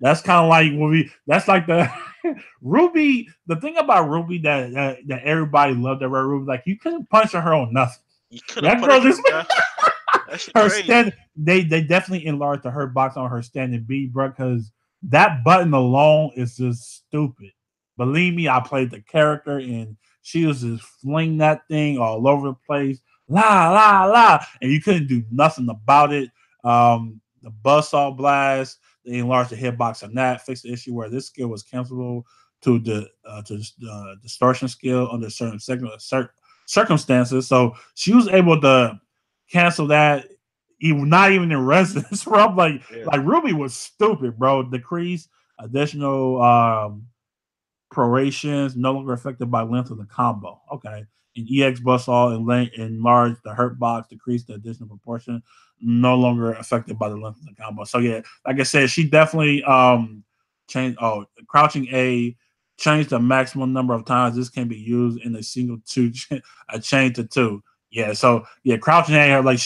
That's kind of like when we. That's like the Ruby. The thing about Ruby that everybody loved about Ruby, like you couldn't punch her on nothing. you couldn't That punish girl her, just bro. That shit her crazy. stand. They definitely enlarged the hurt box on her standing B, bro. Because that button alone is just stupid. Believe me, I played the character and she was just fling that thing all over the place, la la la, and you couldn't do nothing about it. The buzzsaw blast, they enlarged the hitbox on that, fixed the issue where this skill was cancelable to the distortion skill under certain circumstances. So she was able to cancel that, even not even in resonance. Bro, Yeah. like Ruby was stupid, bro. Decrease additional prorations no longer affected by length of the combo. Okay. And EX bust all and enlarge the hurt box, decrease the additional proportion, no longer affected by the length of the combo. So yeah, like I said, she definitely changed crouching A, changed the maximum number of times this can be used in a single a chain to two. Yeah, so yeah, crouching A, like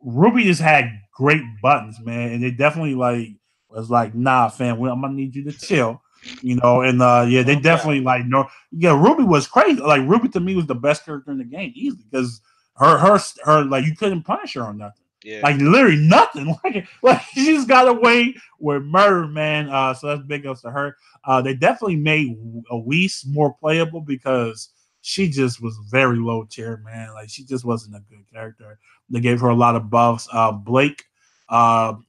Ruby just had great buttons, man, and it definitely like was like, nah, fam, I'm gonna need you to chill, and yeah, they No cap. definitely like no, yeah, Ruby was crazy. Like Ruby to me was the best character in the game easily because her like you couldn't punish her on nothing. Yeah. Like literally nothing. Like she just got away with murder, man. So that's big ups to her. They definitely made Weiss more playable because she just was very low tier, man. Like she just wasn't a good character. They gave her a lot of buffs. Blake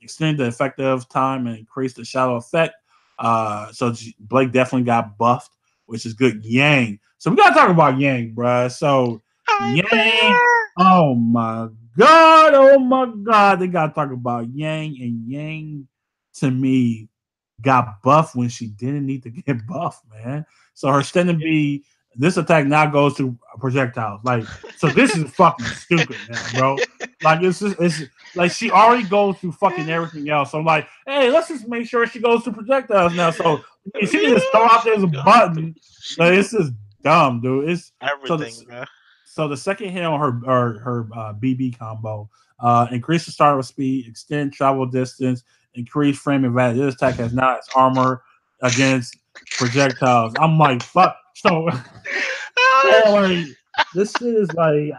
extended the effective time and increased the shadow effect. So Blake definitely got buffed, which is good. Yang. So we gotta talk about Yang, bruh. So I'm Yang, better. oh my god, oh my god, they gotta talk about Yang, and Yang to me got buffed when she didn't need to get buffed, man. So her standing B, this attack now goes to projectiles. Like, so this is fucking stupid now, bro. Like it's like she already goes through fucking everything else. So I'm like, hey, let's just make sure she goes to projectiles now. So if she can just throw out this button, like, it's just dumb, dude. It's so Everything, this man. so the second hit on her BB combo, increase the startup speed, extend travel distance, increase frame advantage. This attack has now its armor against projectiles. I'm like, fuck. So, Oh, like, this shit is like,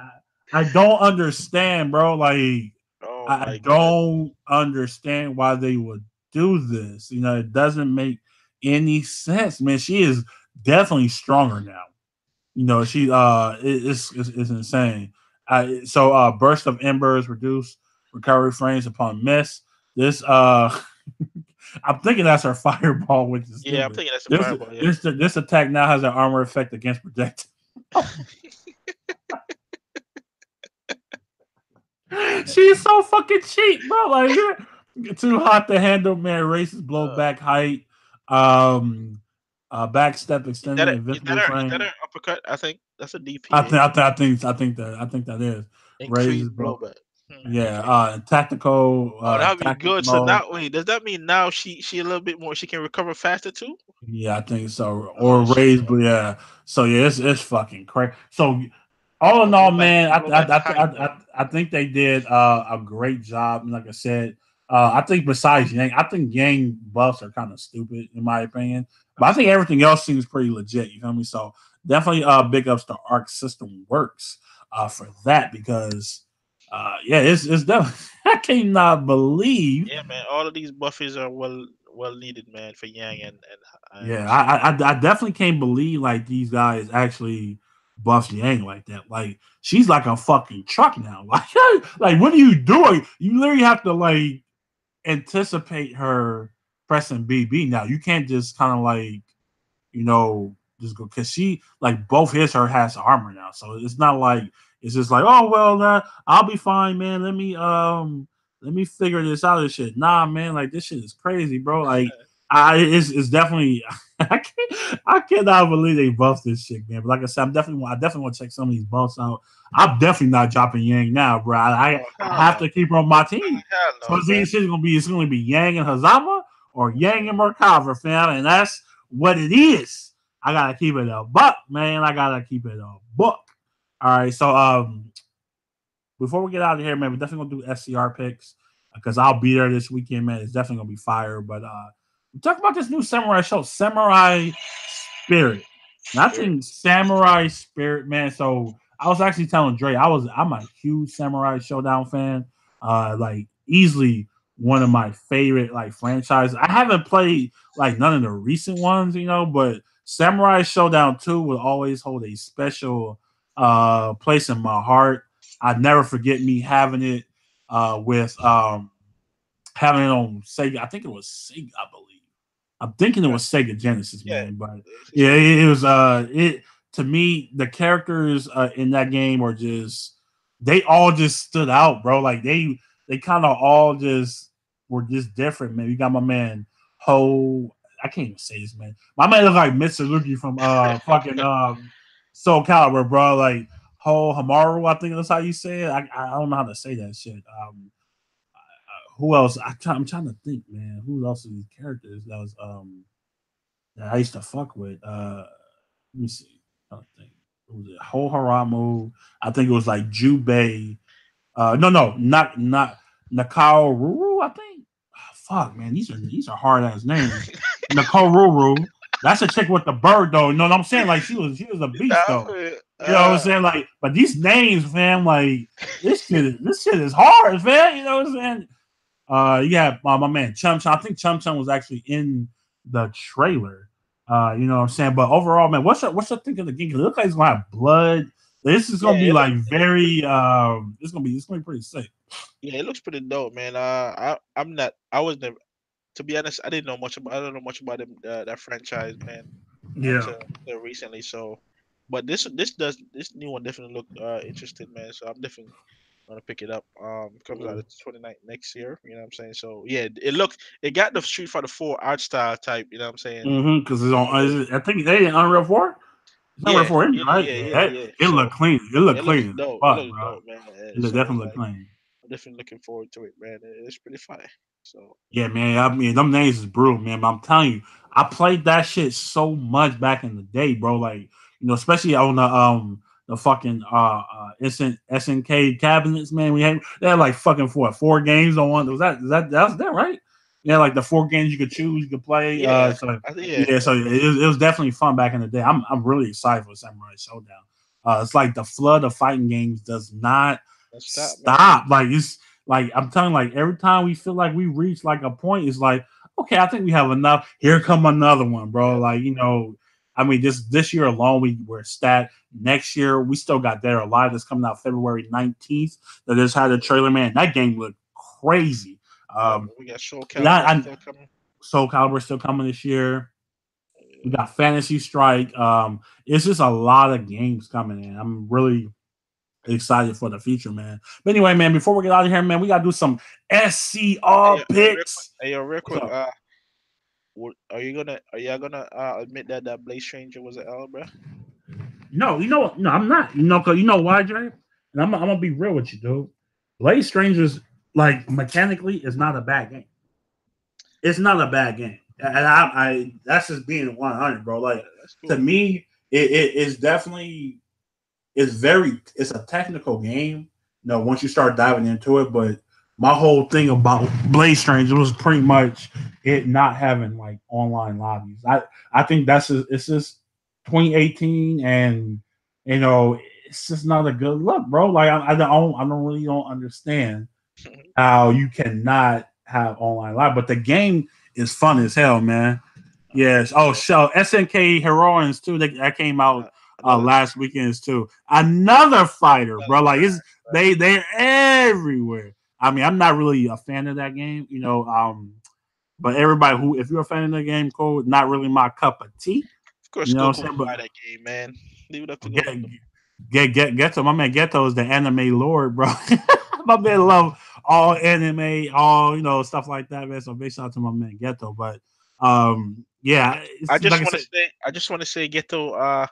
I don't understand, bro. Like, oh I my god. don't understand why they would do this. It doesn't make any sense, man. She is definitely stronger now. She it's insane. Burst of embers reduce recovery frames upon miss. This I'm thinking that's her fireball, which is Yeah, I'm stupid. thinking that's a This fireball. Yeah. this this attack now has an armor effect against projectiles. She's so fucking cheap, bro. Like too hot to handle, man. Races blow Uh, back height. Um Backstep is that extended a is that invincible a is that frame. an uppercut? I think that's a DP. I think that is raises Increased blow. blowback. Yeah, Okay. Oh, that would be tactics good. So mode. now, wait, does that mean now she a little bit more? She can recover faster too? Yeah, I think so. Oh Or shit. raise, but yeah. So yeah, it's fucking crazy. So all in all, man, Blow back height though. I think they did a great job. And like I said, I think besides Yang, I think Yang buffs are kind of stupid in my opinion. But I That's think it. everything else seems pretty legit. You feel me? So definitely big ups to Arc System Works for that because yeah, it's definitely I cannot believe. Yeah, man. All of these buffies are well needed, man, for Yang and Yeah, she. I definitely can't believe like these guys actually buffed Yang like that. Like she's like a fucking truck now. Like what are you doing? You literally have to like anticipate her pressing BB now. You can't just kind of like just go because she like both hits her has armor now. So it's not like it's just like, oh well, I'll be fine, man. Let me figure this out. This shit, nah, man. Like this shit is crazy, bro. Like it's definitely I cannot believe they buffed this shit, man. But like I said, I definitely want to check some of these buffs out. I'm definitely not dropping Yang now, bro. Oh I hell have no, to keep her on my team. hell So no, man. it's gonna be Yang and Hazama or Yang and Merkava, fam, and that's what it is. I gotta keep it a buck, man. I gotta keep it a buck. All right, so before we get out of here, man, we're definitely gonna do SCR picks because I'll be there this weekend, man. It's definitely gonna be fire. But we talk about this new samurai show, Samurai Spirit. And I Spirit. think Samurai Spirit, man. So I was actually telling Dre, I'm a huge Samurai Showdown fan. Like easily one of my favorite like franchises. I haven't played like none of the recent ones, but Samurai Showdown 2 will always hold a special place in my heart. I never forget me having it with having it on Sega. I think it was Sega, I believe. I'm thinking it Right. was Sega Genesis, Yeah, man. But it's yeah, Sega. it was it to me, the characters in that game are just they all just stood out, bro. Like they kind of all just were just different, man. You got my man Ho. I can't even say this, man. My man look like Mitsurugi from fucking Soul Calibur, bro. Like Ho Hamaru, I think that's how you say it. I don't know how to say that shit. Who else? I'm trying to think, man. Who else are these characters that was that I used to fuck with? Let me see. I think was it Ho Haramu. I think it was like Jubei. No, not Nakao Ruru. I think. Oh, fuck, man, these are hard ass names. Nakao Ruru. That's a chick with the bird, though. You know what I'm saying? Like she was a beast, Nah, though. You know what I'm saying? Like, but these names, fam, like this shit is hard, man. You know what I'm saying? Yeah, my man Chum Chum. I think Chum Chum was actually in the trailer. You know what I'm saying? But overall, man, what's your think of the game? 'Cause it looks like it's gonna have blood. This is yeah, gonna be like very it's gonna be pretty sick. it looks pretty dope, man. I'm not. I was never. To be honest, I didn't know much about. I don't know much about them, that franchise, man, Yeah. until recently. So, but this new one definitely look interesting, man. So I'm definitely gonna pick it up. Comes out Mm-hmm. the 29th next year. You know what I'm saying? So yeah, it got the Street Fighter 4 art style type. You know what I'm saying? Because it's on. The, I think they in Unreal 4. It's Unreal yeah, 4, isn't it, yeah, right? yeah, yeah, Yeah, yeah. it look So clean. It look it looks clean as dope. It fuck, looks bro. dope, man. It look So it's definitely like clean. I'm definitely looking forward to it, man. It's pretty fun. So Yeah, man. I mean, them names is brutal, man. But I'm telling you, I played that shit so much back in the day, bro. Like, especially on the fucking SNK cabinets, man. They had like fucking four games on one. That was that right? Yeah, like the four games you could choose, you could play. yeah, So I think yeah. yeah, so it was definitely fun back in the day. I'm really excited for Samurai Showdown. It's like the flood of fighting games does not Don't stop, man. stop. Like it's like I'm telling you, like every time we feel like we reach like a point, it's like, okay, I think we have enough. Here come another one, bro. Yeah. Like, I mean, this year alone, we're stat. Next year, we still got There Alive that's coming out February 19th. That just had a trailer, man. That game looked crazy. Yep. Um, We got Soul yeah, Calibur still coming. Soul Calibur still coming this year. We Yeah. got Fantasy Strike. It's just a lot of games coming in. I'm really excited for the future, man. But anyway, man, before we get out of here, man, we gotta do some SCR Real quick. picks. Hey, yo, real What's quick. up? Are y'all gonna admit that Blaze Stranger was an L, bro? No, no, I'm not. Cause you know why, Jay? And I'm gonna be real with you, dude. Blade Strangers, like mechanically, is not a bad game. It's not a bad game, and I that's just being 100, bro. Like That's to cool. me, it is definitely it's a technical game. Once you start diving into it, but my whole thing about Blade Stranger was pretty much it not having like online lobbies. I think it's just 2018, and it's just not a good look, bro. Like I don't really don't understand how you cannot have online live, but the game is fun as hell, man. Yes. Oh, So so SNK Heroines too. That came out another last weekend too. Another fighter, another bro. Like fighter. it's they're everywhere. I mean, I'm not really a fan of that game, but everybody who, if you're a fan of the game, cool. Not really my cup of tea. Of course, You know what Goku I'm saying? will But buy that game, man. Leave it up to get Goku. Ghetto. My man Ghetto is the anime lord, bro. My man love all anime, all stuff like that, man. So big shout out to my man Ghetto. But yeah, I it's like just I want to said. say, Ghetto.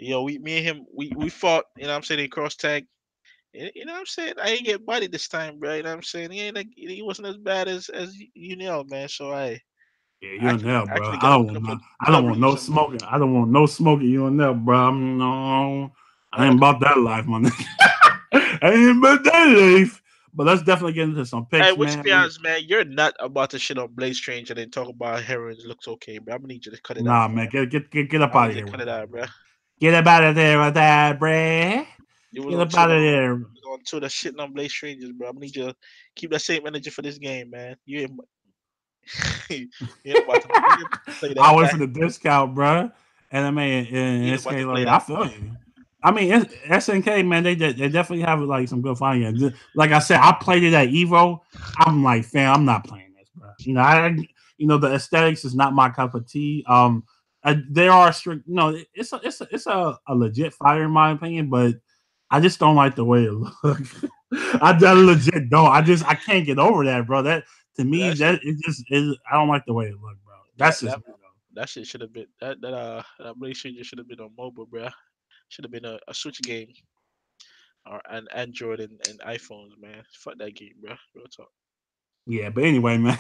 Me and him, we fought. You know, what I'm saying in cross tag. You know, what I'm saying I ain't get bodied this time, bro. You know, what I'm saying he wasn't as bad as you know, man. So Yeah, you in there, I bro. actually I got a don't want no, I don't want no W's on him. smoking. I don't want no smoking. You in there, bro. No, I ain't about that life, man. I ain't about that life. But let's definitely get into some Hey, picks, which man. be honest, man, you're not about to shit on Blaze Strange and then talk about heroines looks okay, bro. I'm gonna need you to cut it out, Nah, man. man, get up I out need of you to here cut with it that, out, bro. bro. Get up out of there with that, bruh. You was Get on up out Twitter. of there. On Twitter shitting on Blaze Strangers, bro. I need you to keep that same energy for this game, man. You ain't, you ain't about to play I that wait guy. for the discount, bro. And I mean, You in ain't about to SK, play like, I that. feel you. I mean, SNK, man, they definitely have like some good fighting games. Like I said, I played it at Evo. I'm like, fam, I'm not playing this, bro. The aesthetics is not my cup of tea. There are strict, it's a legit fighter in my opinion, but I just don't like the way it looks. I legit don't. I can't get over that, bro. That to me, That shit, that it just is. I don't like the way it looks, bro. that That's just that me, though. that shit should have been that Blaze Stranger should have been on mobile, bro. Should have been a Switch game or an Android and iPhones, man. Fuck that game, bro. Real talk. Yeah, but anyway, man,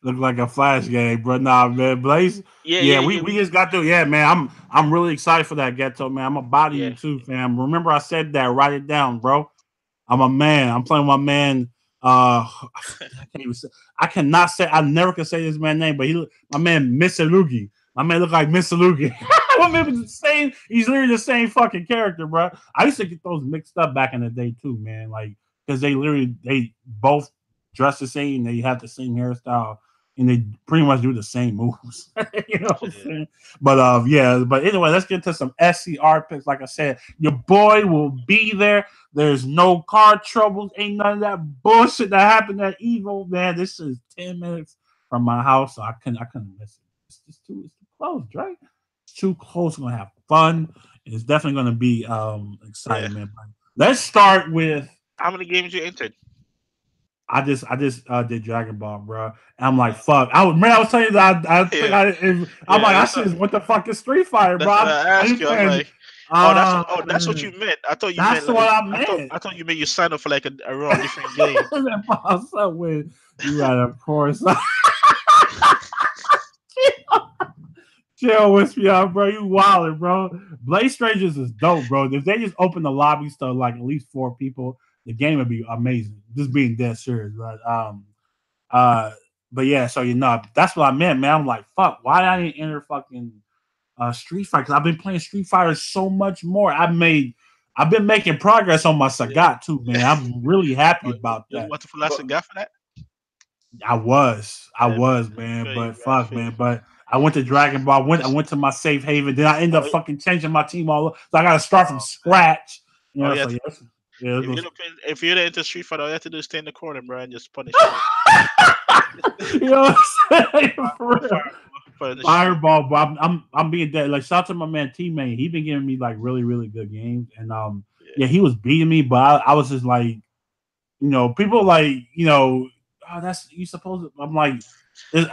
look like a flash game, bro. Nah, man, Blaze. Yeah, Yeah, yeah, we, yeah, we just got to. Yeah, man, I'm really excited for that ghetto, man. I'm a body yeah. you too, fam. Remember I said that. Write it down, bro. I'm a man. I'm playing with my man. I can't even say. I cannot say. I never can say this man's name, but my man Mitsurugi. My man look like Mitsurugi. I remember the same. He's literally the same fucking character, bro. I used to get those mixed up back in the day too, man. Like because they both dress the same. They have the same hairstyle. And they pretty much do the same moves. You know what I'm Yeah. saying? But yeah, but anyway, let's get to some SCR picks. Like I said, your boy will be there. There's no car troubles. Ain't none of that bullshit that happened at Evo, man. This is 10 minutes from my house, so I couldn't miss it. It's too close, right? It's too close. We're gonna have fun. It's definitely gonna be Yeah. exciting, man. But let's start with How many games you entered? I just did Dragon Ball, bro. And I'm like, fuck. I was telling you that I think Yeah, I'm like, yeah. I should what the fuck is Street Fighter, bro? That's what I I asked just you. I was playing like, that's what you meant. I thought you meant that's like what I meant. I thought you meant you signed up for like a wrong different game. That pops up with you right, of course. Chill with me out, bro. You wildin', bro. Blaze Strangers is dope, bro. If they just open the lobbies to like at least 4 people, the game would be amazing. Just being dead serious, right? Uh, but yeah, so that's what I meant, man. I'm like, fuck, why I didn't enter fucking Street Fighter? Because I've been playing Street Fighter so much more. I've been making progress on my Yeah. Sagat too, man. I'm really happy Oh, about you that. want to last a guy for that? I Yeah, man. was, I man, feel you, but bro. I fuck, feel you. man. But I went to Dragon Ball. I Just went to my safe haven. Then I ended up oh, fucking changing my team all up. So I got to start from oh, scratch. oh yeah. So yes, yeah, it If you was, don't if you're into Street Fighter, all you have to do is stay in the corner, bro, and just punish people. you know what I'm saying? For real. Fireball, punish. Fireball, but I'm being dead. Like shout out to my man teammate. He been giving me like really really good games, and Yeah, yeah, he was beating me, but I was just like people like oh that's you supposed to. I'm like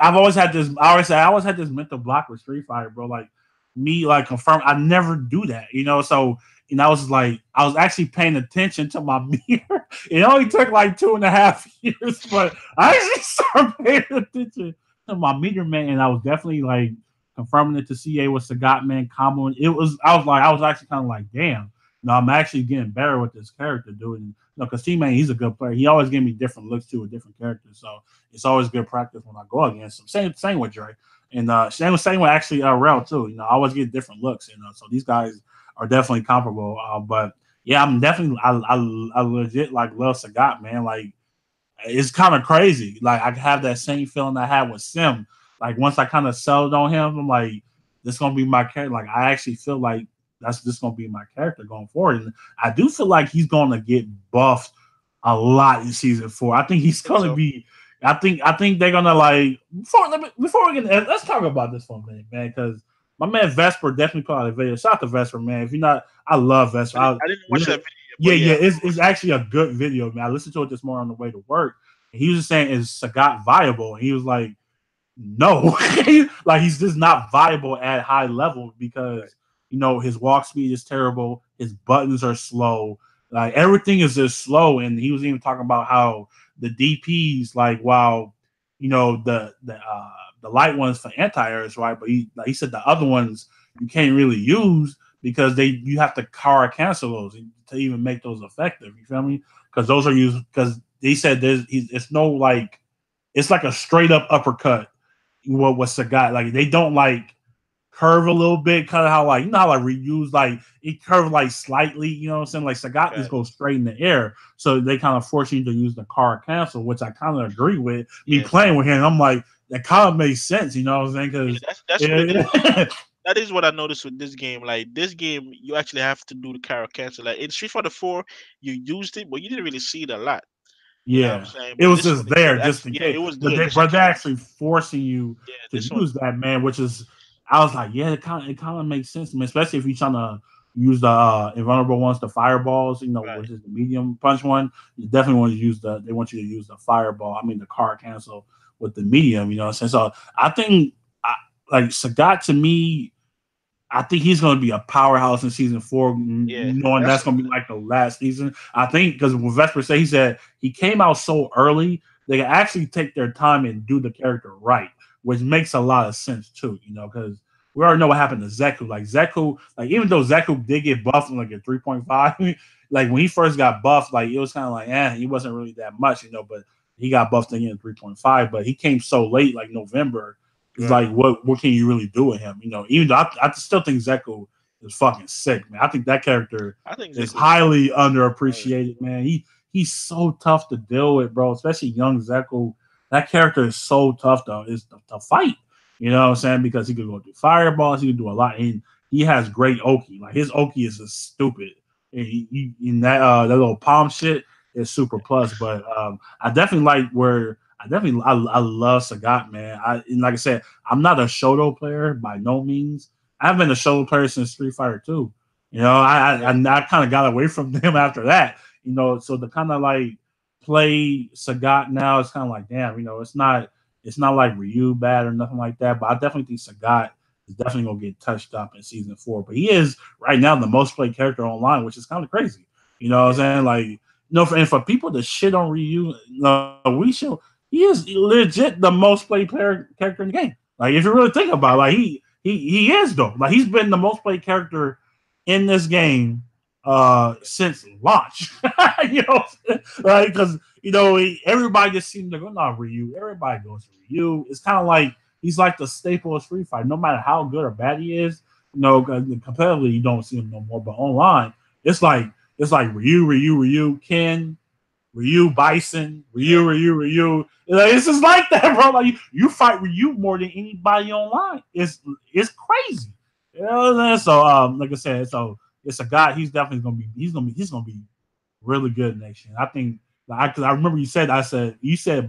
I've always had this. I always had this mental block with Street Fighter, bro. Like me, like confirm. I never do that, So I was like, I was actually paying attention to my mirror. It only took like 2.5 years, but I actually started paying attention to my meter, man. And I was definitely like confirming it to CA with Sagat, man. Combo. It was. I was actually kind of like, damn. No, I'm actually getting better with this character, dude. And, because T-Man, he's a good player. He always gave me different looks too with different characters. So it's always good practice when I go against him. Same with Dre. And same with actually Rel too. I always get different looks. So these guys are definitely comparable. But yeah, I'm definitely I legit like love Sagat, man. Like it's kind of crazy. Like I have that same feeling I had with Sim. Like once I kind of settled on him, I'm like, this is gonna be my character. Like I actually feel like that's just gonna be my character going forward. And I do feel like he's gonna get buffed a lot in season 4. I think he's I think gonna so. be. I think they're gonna like before we get let's talk about this for a minute, man, because my man Vesper definitely put out a video. Shout out to Vesper, man. If you're not, I love Vesper. I didn't watch that video, Yeah, but yeah, yeah, it's actually a good video, man. I listened to it this morning on the way to work, and he was just saying, "Is Sagat viable?" And he was like, "No, like he's just not viable at high level because his walk speed is terrible, his buttons are slow, like everything is just slow." And he was even talking about how the DPS, like while the light ones for anti-airs, right? But he said the other ones you can't really use because you have to car cancel those to even make those effective. You feel me? Because those are used because they said it's no it's like a straight up uppercut. What was Sagat like? They don't like curve a little bit, kind of how like how like reuse like it curved like slightly, you know what I'm saying? Like Sagat just Right. goes straight in the air. So they kind of force you to use the car cancel, which I kind of agree with. Me Yeah. playing with him, I'm like, that kind of makes sense, you know what I'm saying? Yeah. Because That's what it is. That is what I noticed with this game. Like this game, you actually have to do the carry cancel. Like in Street Fighter 4, you used it, but you didn't really see it a lot. You know what I'm yeah, saying? it But was this one, just there it just in actually, yeah, case. it was But there they just in but they're case. actually forcing you Yeah, to this one, use that, man, which is I was like, yeah, it kind of makes sense, man. Especially if you're trying to use the invulnerable ones, the fireballs, right? which is the medium punch one. You definitely want to use they want you to use the fireball. I mean, the card cancel with the medium. You know what I'm saying? So I think, I, like Sagat to me, I think he's going to be a powerhouse in season 4, Yeah, knowing that's that's going to be like the last season. I think because when Vesper said, he said he came out so early, they can actually take their time and do the character right, which makes a lot of sense too, because we already know what happened to Zeku. Like Zeku, like even though Zeku did get buffed in like a 3.5, like when he first got buffed, like it was kind of like, he wasn't really that much, but he got buffed again in 3.5, but he came so late, like November, it's right. like what can you really do with him? Even though I still think Zeko is fucking sick, man. I think that character I think is Zeko's dope. highly Right. underappreciated, man. He's so tough to deal with, bro. Especially young Zeko. That character is so tough though. Is to fight. You know what I'm saying? Because he could go do fireballs, he could do a lot, and he has great Oki. Like his Oki is just stupid. And he in that little palm shit is super plus. But I definitely like where I love Sagat, man. And like I said, I'm not a Shoto player by no means. I've been a Shoto player since Street Fighter 2. Yeah. I kind of got away from them after that. So to kind of like play Sagat now, it's kind of like, damn, it's not like Ryu bad or nothing like that. But I definitely think Sagat is definitely gonna get touched up in season 4. But he is right now the most played character online, which is kind of crazy. You know what I'm Yeah. saying? Like, and for people to shit on Ryu, we should. He is legit the most played character in the game. Like if you really think about it, like he is though. Like he's been the most played character in this game since launch. you know, like because everybody just seems to go, no, Ryu. Everybody goes to Ryu. It's kind of like he's like the staple of Street Fighter. No matter how good or bad he is, competitively you don't see him no more. But online, it's like Ryu, Ken, Ryu Bison, Yeah. Ryu. It's just like that, bro. Like you fight Ryu more than anybody online. It's crazy. You know what I'm saying? So like I said, so it's a guy. He's definitely gonna be really good next year. I think because I remember you said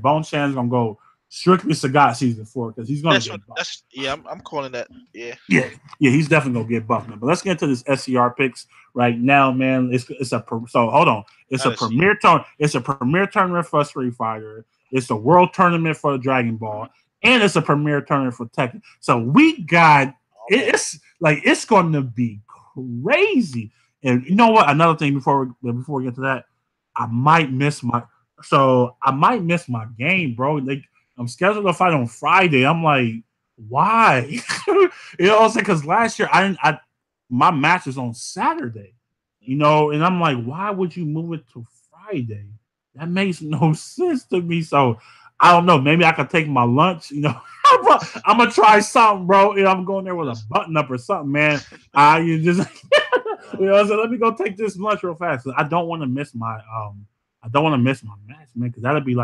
Bone Chan's gonna go strictly Sagat season 4 because he's gonna That's what. get buffed. That's yeah. I'm calling that. Yeah. Yeah, he's definitely gonna get buffed, man. But let's get into this SCR picks right now, man. So hold on. It's a Gotta see. premier turn. It's a premier tournament for Street Fighter. It's a world tournament for Dragon Ball, and it's a premier tournament for Tekken. So we got Okay. it's going to be crazy. And you know what? Another thing before we get to that, I might miss my game, bro. Like I'm scheduled to fight on Friday. I'm like, why? You know what I'm saying? Because last year my match was on Saturday, and I'm like, why would you move it to Friday? That makes no sense to me. So I don't know. Maybe I could take my lunch. I'm gonna try something, bro. I'm going there with a Yes. button up or something, man. You just so let me go take this lunch real fast. I don't want to miss my match, man, because it'll be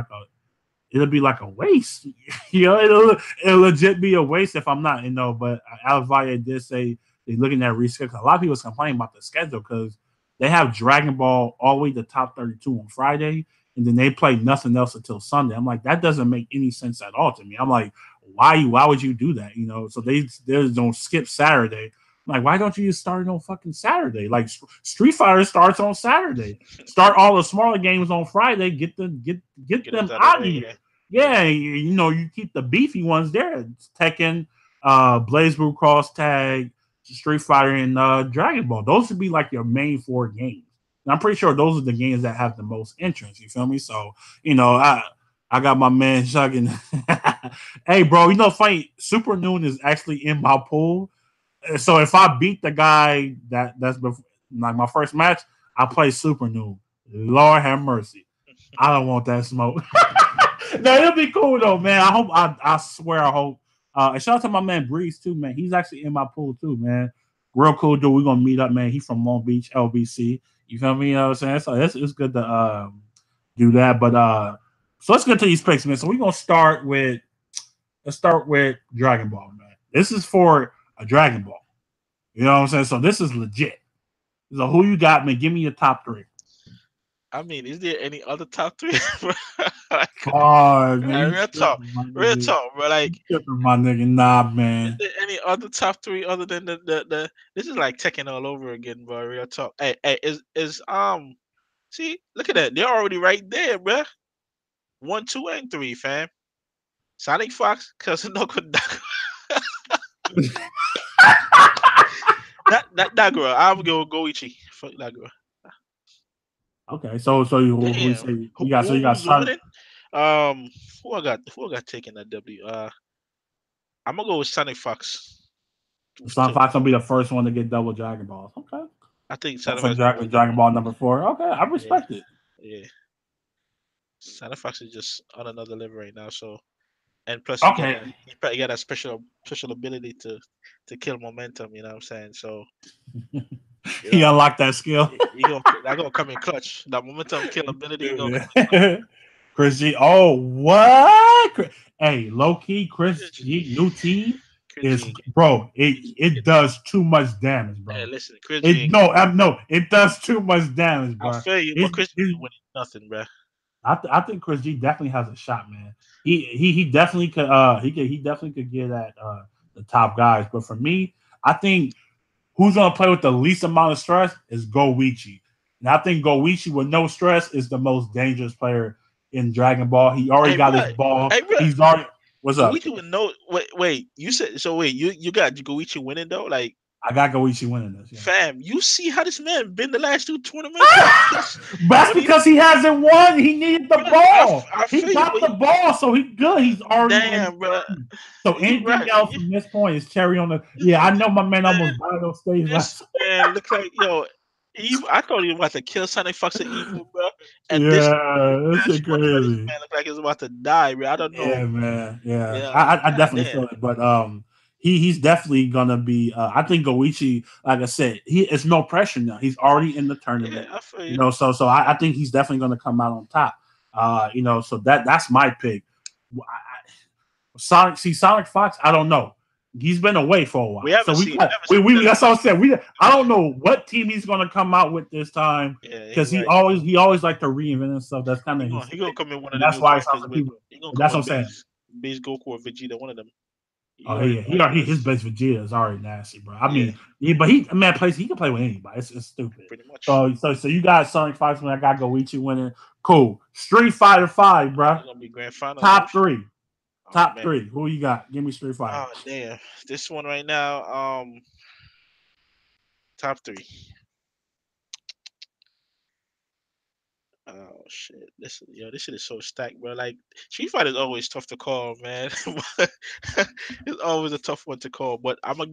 like a waste. It'll legit be a waste if I'm not, But Alvaya did say they're looking at reschedule. A lot of people was complaining about the schedule because they have Dragon Ball all the way to top 32 on Friday, and then they play nothing else until Sunday. I'm like, that doesn't make any sense at all to me. I'm like, why would you do that? So they don't skip Saturday. I'm like, why don't you just start it on fucking Saturday? Like Street Fighter starts on Saturday. Start all the smaller games on Friday. Get Get those them out of the out of way. here. Yeah. Yeah. Yeah, you keep the beefy ones there. It's Tekken, Blaze Blue Cross Tag, Street Fighter, and Dragon Ball. Those would be like your main 4 games. And I'm pretty sure those are the games that have the most entrance. You feel me? So I got my man chugging. Hey, bro, funny. Super Noon is actually in my pool. So if I beat the guy that's before, like my first match, I play Super Noon. Lord have mercy. I don't want that smoke. No, it'll be cool though, man. I swear, I hope And shout out to my man Breeze too, man. He's actually in my pool too, man. Real cool dude. We're gonna meet up, man. He's from Long Beach, LBC. You feel me? You know what I'm saying? So it's good to do that. But so let's get to these picks, man. So we're gonna start with Dragon Ball, man. This is for a Dragon Ball. You know what I'm saying? So this is legit. So who you got, man? Give me your top three. I mean, is there any other top three? Man, real talk, bro. Like, my nigga, nah, man. Is there any other top three other than the? This is like Tekken all over again, bro. Real talk. Hey, is see, look at that. They're already right there, bro. 1, 2, and 3, fam. Sonic Fox, Cousin Noko. That girl. I'm going Goichi. Fuck that girl. Okay, so you say you got Sonic. Who I got taking that W? I'm gonna go with Sonic Fox. Sonic Fox gonna be the first one to get double Dragon Balls. Okay, I think Sonic Fox Dragon Ball number 4. Okay, I respect it. Yeah, Sonic Fox is just on another level right now. So, and plus, he probably got a special ability to kill momentum. You know what I'm saying? So. He unlocked that skill. That gonna come in clutch. That momentum kill ability. Chris G. Oh, what? Hey, low key, Chris G. New team is bro. It does too much damage, bro. Yeah, listen, Chris G. It does too much damage, bro. I feel you, but Chris G winning nothing, bro. I think Chris G definitely has a shot, man. He definitely could. He definitely could get at the top guys. But for me, I think. Who's going to play with the least amount of stress is Goichi. And I think Goichi with no stress is the most dangerous player in Dragon Ball. He already got his ball. Hey, he's already. What's up? Goichi with no. Wait. You said so. Wait, you got Goichi winning though? Like I got Goichi winning this. Yeah. Fam, you see how this man been the last 2 tournaments? That's because he hasn't won. He needed the ball. He got the ball, so he's good. He's already. Damn, bro. So anything else from this point is cherry on the. Yeah, I know my man almost died on stage. This man looks like I thought he was about to kill Sonic Fox and Evil, bro. And this is crazy. This man look like he's about to die, bro. I don't know. Yeah, man. Yeah. I definitely feel it, but he's definitely gonna be. I think Goichi, like I said, it's no pressure now. He's already in the tournament. Yeah, I feel you. You know, so I think he's definitely gonna come out on top. You know, so that's my pick. Sonic Fox. I don't know. He's been away for a while. We haven't seen. That's what I said. I don't know what team he's gonna come out with this time because he always like to reinvent and stuff. That's kind of he gonna come in one of them. That's why people. That's what I'm saying. Base Goku or Vegeta, one of them. His base Vegeta is already nasty, bro. I mean, he can play with anybody. It's stupid. Pretty much. So you got Sonic Fox when I got Goichi winning. Cool. Street Fighter 5, bro. It's gonna be grand final. Top 3. Top 3. Who you got? Give me Street Fighter. Oh damn. This one right now, top 3. Oh shit! This shit is so stacked, bro. Like Street Fighter is always tough to call, man. It's always a tough one to call. But I'm gonna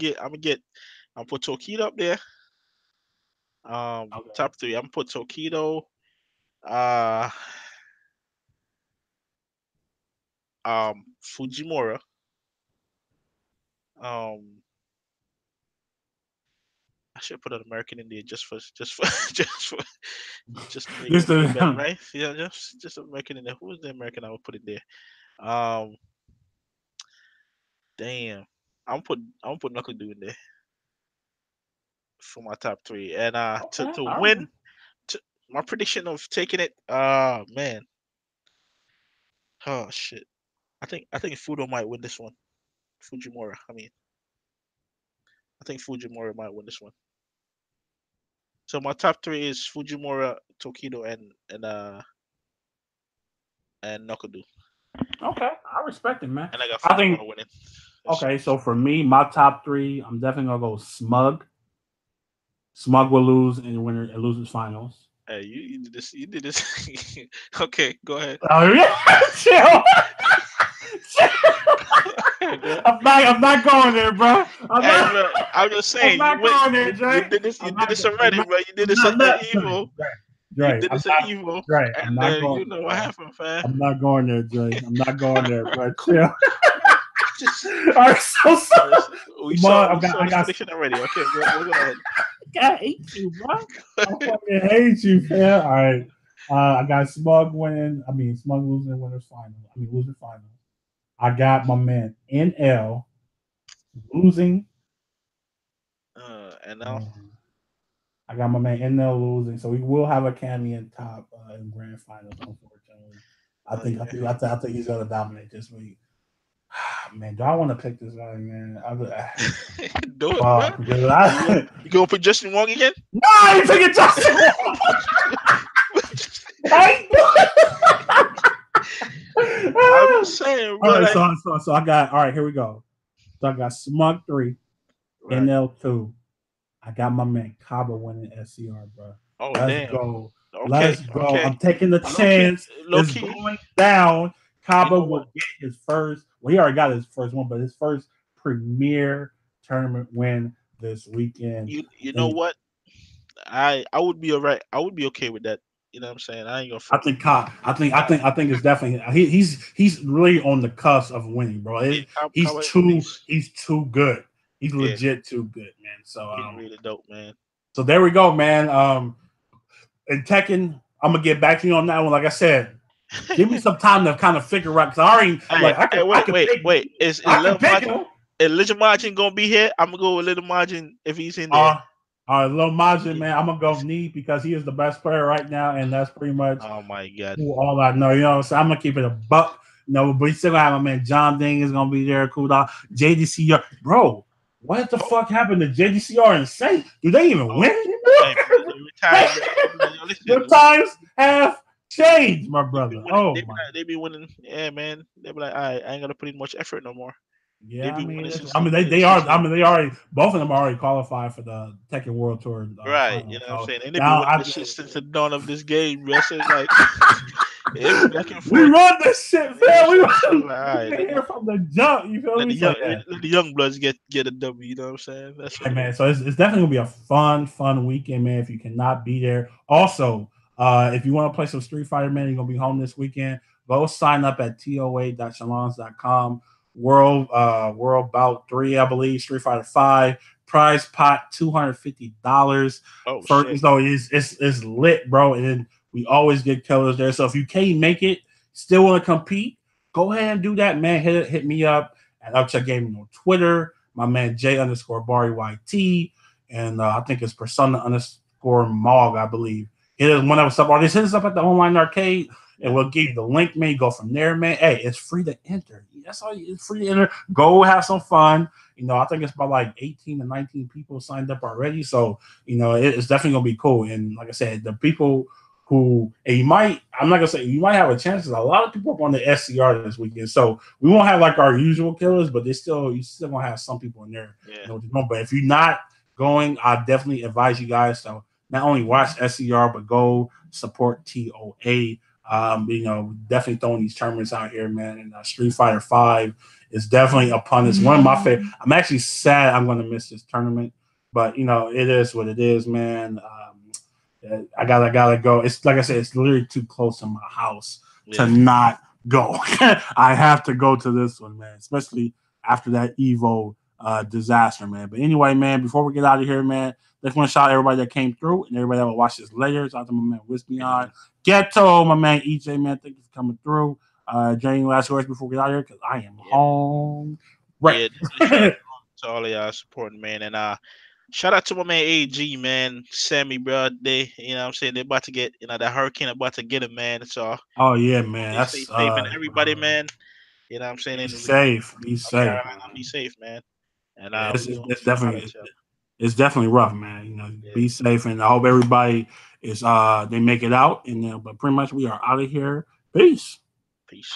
put Tokido up there. Okay. Top 3. I'm gonna put Tokido. Fujimura. I should put an American in there just to make it better, right? Yeah, just American in there. Who is the American I would put in there? Damn. I'm put Knuckle Dude in there for my top 3. And to win, my prediction of taking it, man. Oh shit. I think Fudo might win this one. Fujimura. I think Fujimura might win this one. So my top 3 is Fujimura, Tokido, and Nokodu. Okay, I respect it, man. And I got Fujimura winning. Okay, so for me, my top 3, I'm definitely gonna go Smug. Smug will lose and lose his finals. Hey, you did this. You did this. Okay, go ahead. Oh yeah, chill. I'm not going there, bro. I'm just saying. I'm not going there, Dre. You did this already, bro. You did this at evil. Dre, you did this at evil. Right. And you know what happened, fam. I'm not going there, Dre. I'm not going there, bro. Chill. All right, so we Smug, saw I the got prediction already. Okay, we're go ahead. I hate you, bro. I fucking hate you, fam. All right. I got Smug winning. I mean, Smug losing winners final. I mean, losing final. I got my man NL losing. And now And I got my man NL losing. So we will have a Cammy in top in grand finals, unfortunately. yeah. I think he's gonna dominate this week. Man, do I want to pick this guy, man? Do it, bro. Fuck, dude. You gonna put Justin Wong again? No, I ain't picking Justin Wong. I'm just saying, bro. All right, Like, so I got all right. Here we go. So I got Smug 3, right. NL 2. I got my man Kaba winning SCR, bro. Oh Let's damn. go. Okay, Let's go. okay. I'm taking the Low key, chance. low It's key. going down. You Kaba know what? will get his first. Well, he already got his first one, but his first premier tournament win this weekend. You know what? I would be alright. I would be okay with that. You know what I'm saying? I ain't gonna I front. think I think it's definitely he's really on the cusp of winning, bro. Yeah, He's too good. He's yeah, legit too good, man. So he's really dope, man. so there we go, man. And Tekken, I'm gonna get back to you on that one. Like I said, give me some time to kind of figure out because I already like Wait. Is I Little can pick Margin? him. Is Little Margin gonna be here? I'm gonna go with Little Margin if he's in there. Lil Majin, man, I'm gonna go knee because he is the best player right now, and that's pretty much Oh my god. all I know. You know, so I'm gonna keep it a buck. No, but we still gonna have my man John Ding is gonna be there. Cool dog. JDCR, bro. What the fuck happened to JDCR and Saint? Do they even win anymore? The times have changed, my brother. They be winning. Yeah, man. They be like, I ain't gonna put in much effort no more. Yeah, They be winning since they are. I mean, they already both of them already qualified for the Tekken World Tour right. You final. know what I'm So saying? And they be now winning this shit since the dawn of this game, bro. So it's like back and we forth. run this shit, man. We run. Like, all right, Here from the jump. You feel me? let the young bloods get a W. You know what I'm saying? That's Hey, man. So it's definitely gonna be a fun weekend, man. If you cannot be there, also, if you want to play some Street Fighter, man, you're gonna be home this weekend. Go sign up at toa.chalons.com. World Bout 3, I believe. Street Fighter 5. Prize pot $250. Oh First, shit! so it's lit, bro. And we always get killers there. So if you can't make it, still want to compete, go ahead and do that, man. Hit me up at Upchuck Gaming on Twitter. My man J_Barry YT, and I think it's Persona_Mog, I believe. Hit us one of us up, or just hit us up at the online arcade, and we'll give you the link, man. Go from there, man. Hey, it's free to enter. That's all. It's free to enter. Go have some fun. You know, I think it's about like 18 to 19 people signed up already. So, you know, it's definitely gonna be cool. And like I said, the people who and I'm not gonna say you might have a chance. A lot of people up on the SCR this weekend, so we won't have like our usual killers, but you still gonna have some people in there. Yeah. You know, but if you're not going, I definitely advise you guys to not only watch SCR but go support TOA. You know, definitely throwing these tournaments out here, man. And Street Fighter 5 is definitely upon us. One of my favorite. I'm actually sad I'm going to miss this tournament, but you know, it is what it is, man. I gotta go. It's like I said, it's literally too close to my house to not go. I have to go to this one, man, especially after that Evo disaster, man. But anyway, man, before we get out of here, man, just want to shout out everybody that came through and everybody that will watch this later. Shout out to my man Wispy Ghetto, my man EJ, man. Thank you for coming through. Jane, last words before we get out of here because I am home. Right. Yeah, to all of y'all supporting, man, and shout out to my man AG, man. Sammy, bro. You know what I'm saying? They're about to get, that hurricane about to get him, man. So, oh, yeah, man. They stay safe. And everybody, man, you know what I'm saying? Be safe. Be safe. Be safe, man. And yeah, it's definitely rough, man. You know, be safe. And I hope everybody is, they make it out. And but pretty much we are out of here. Peace. Peace.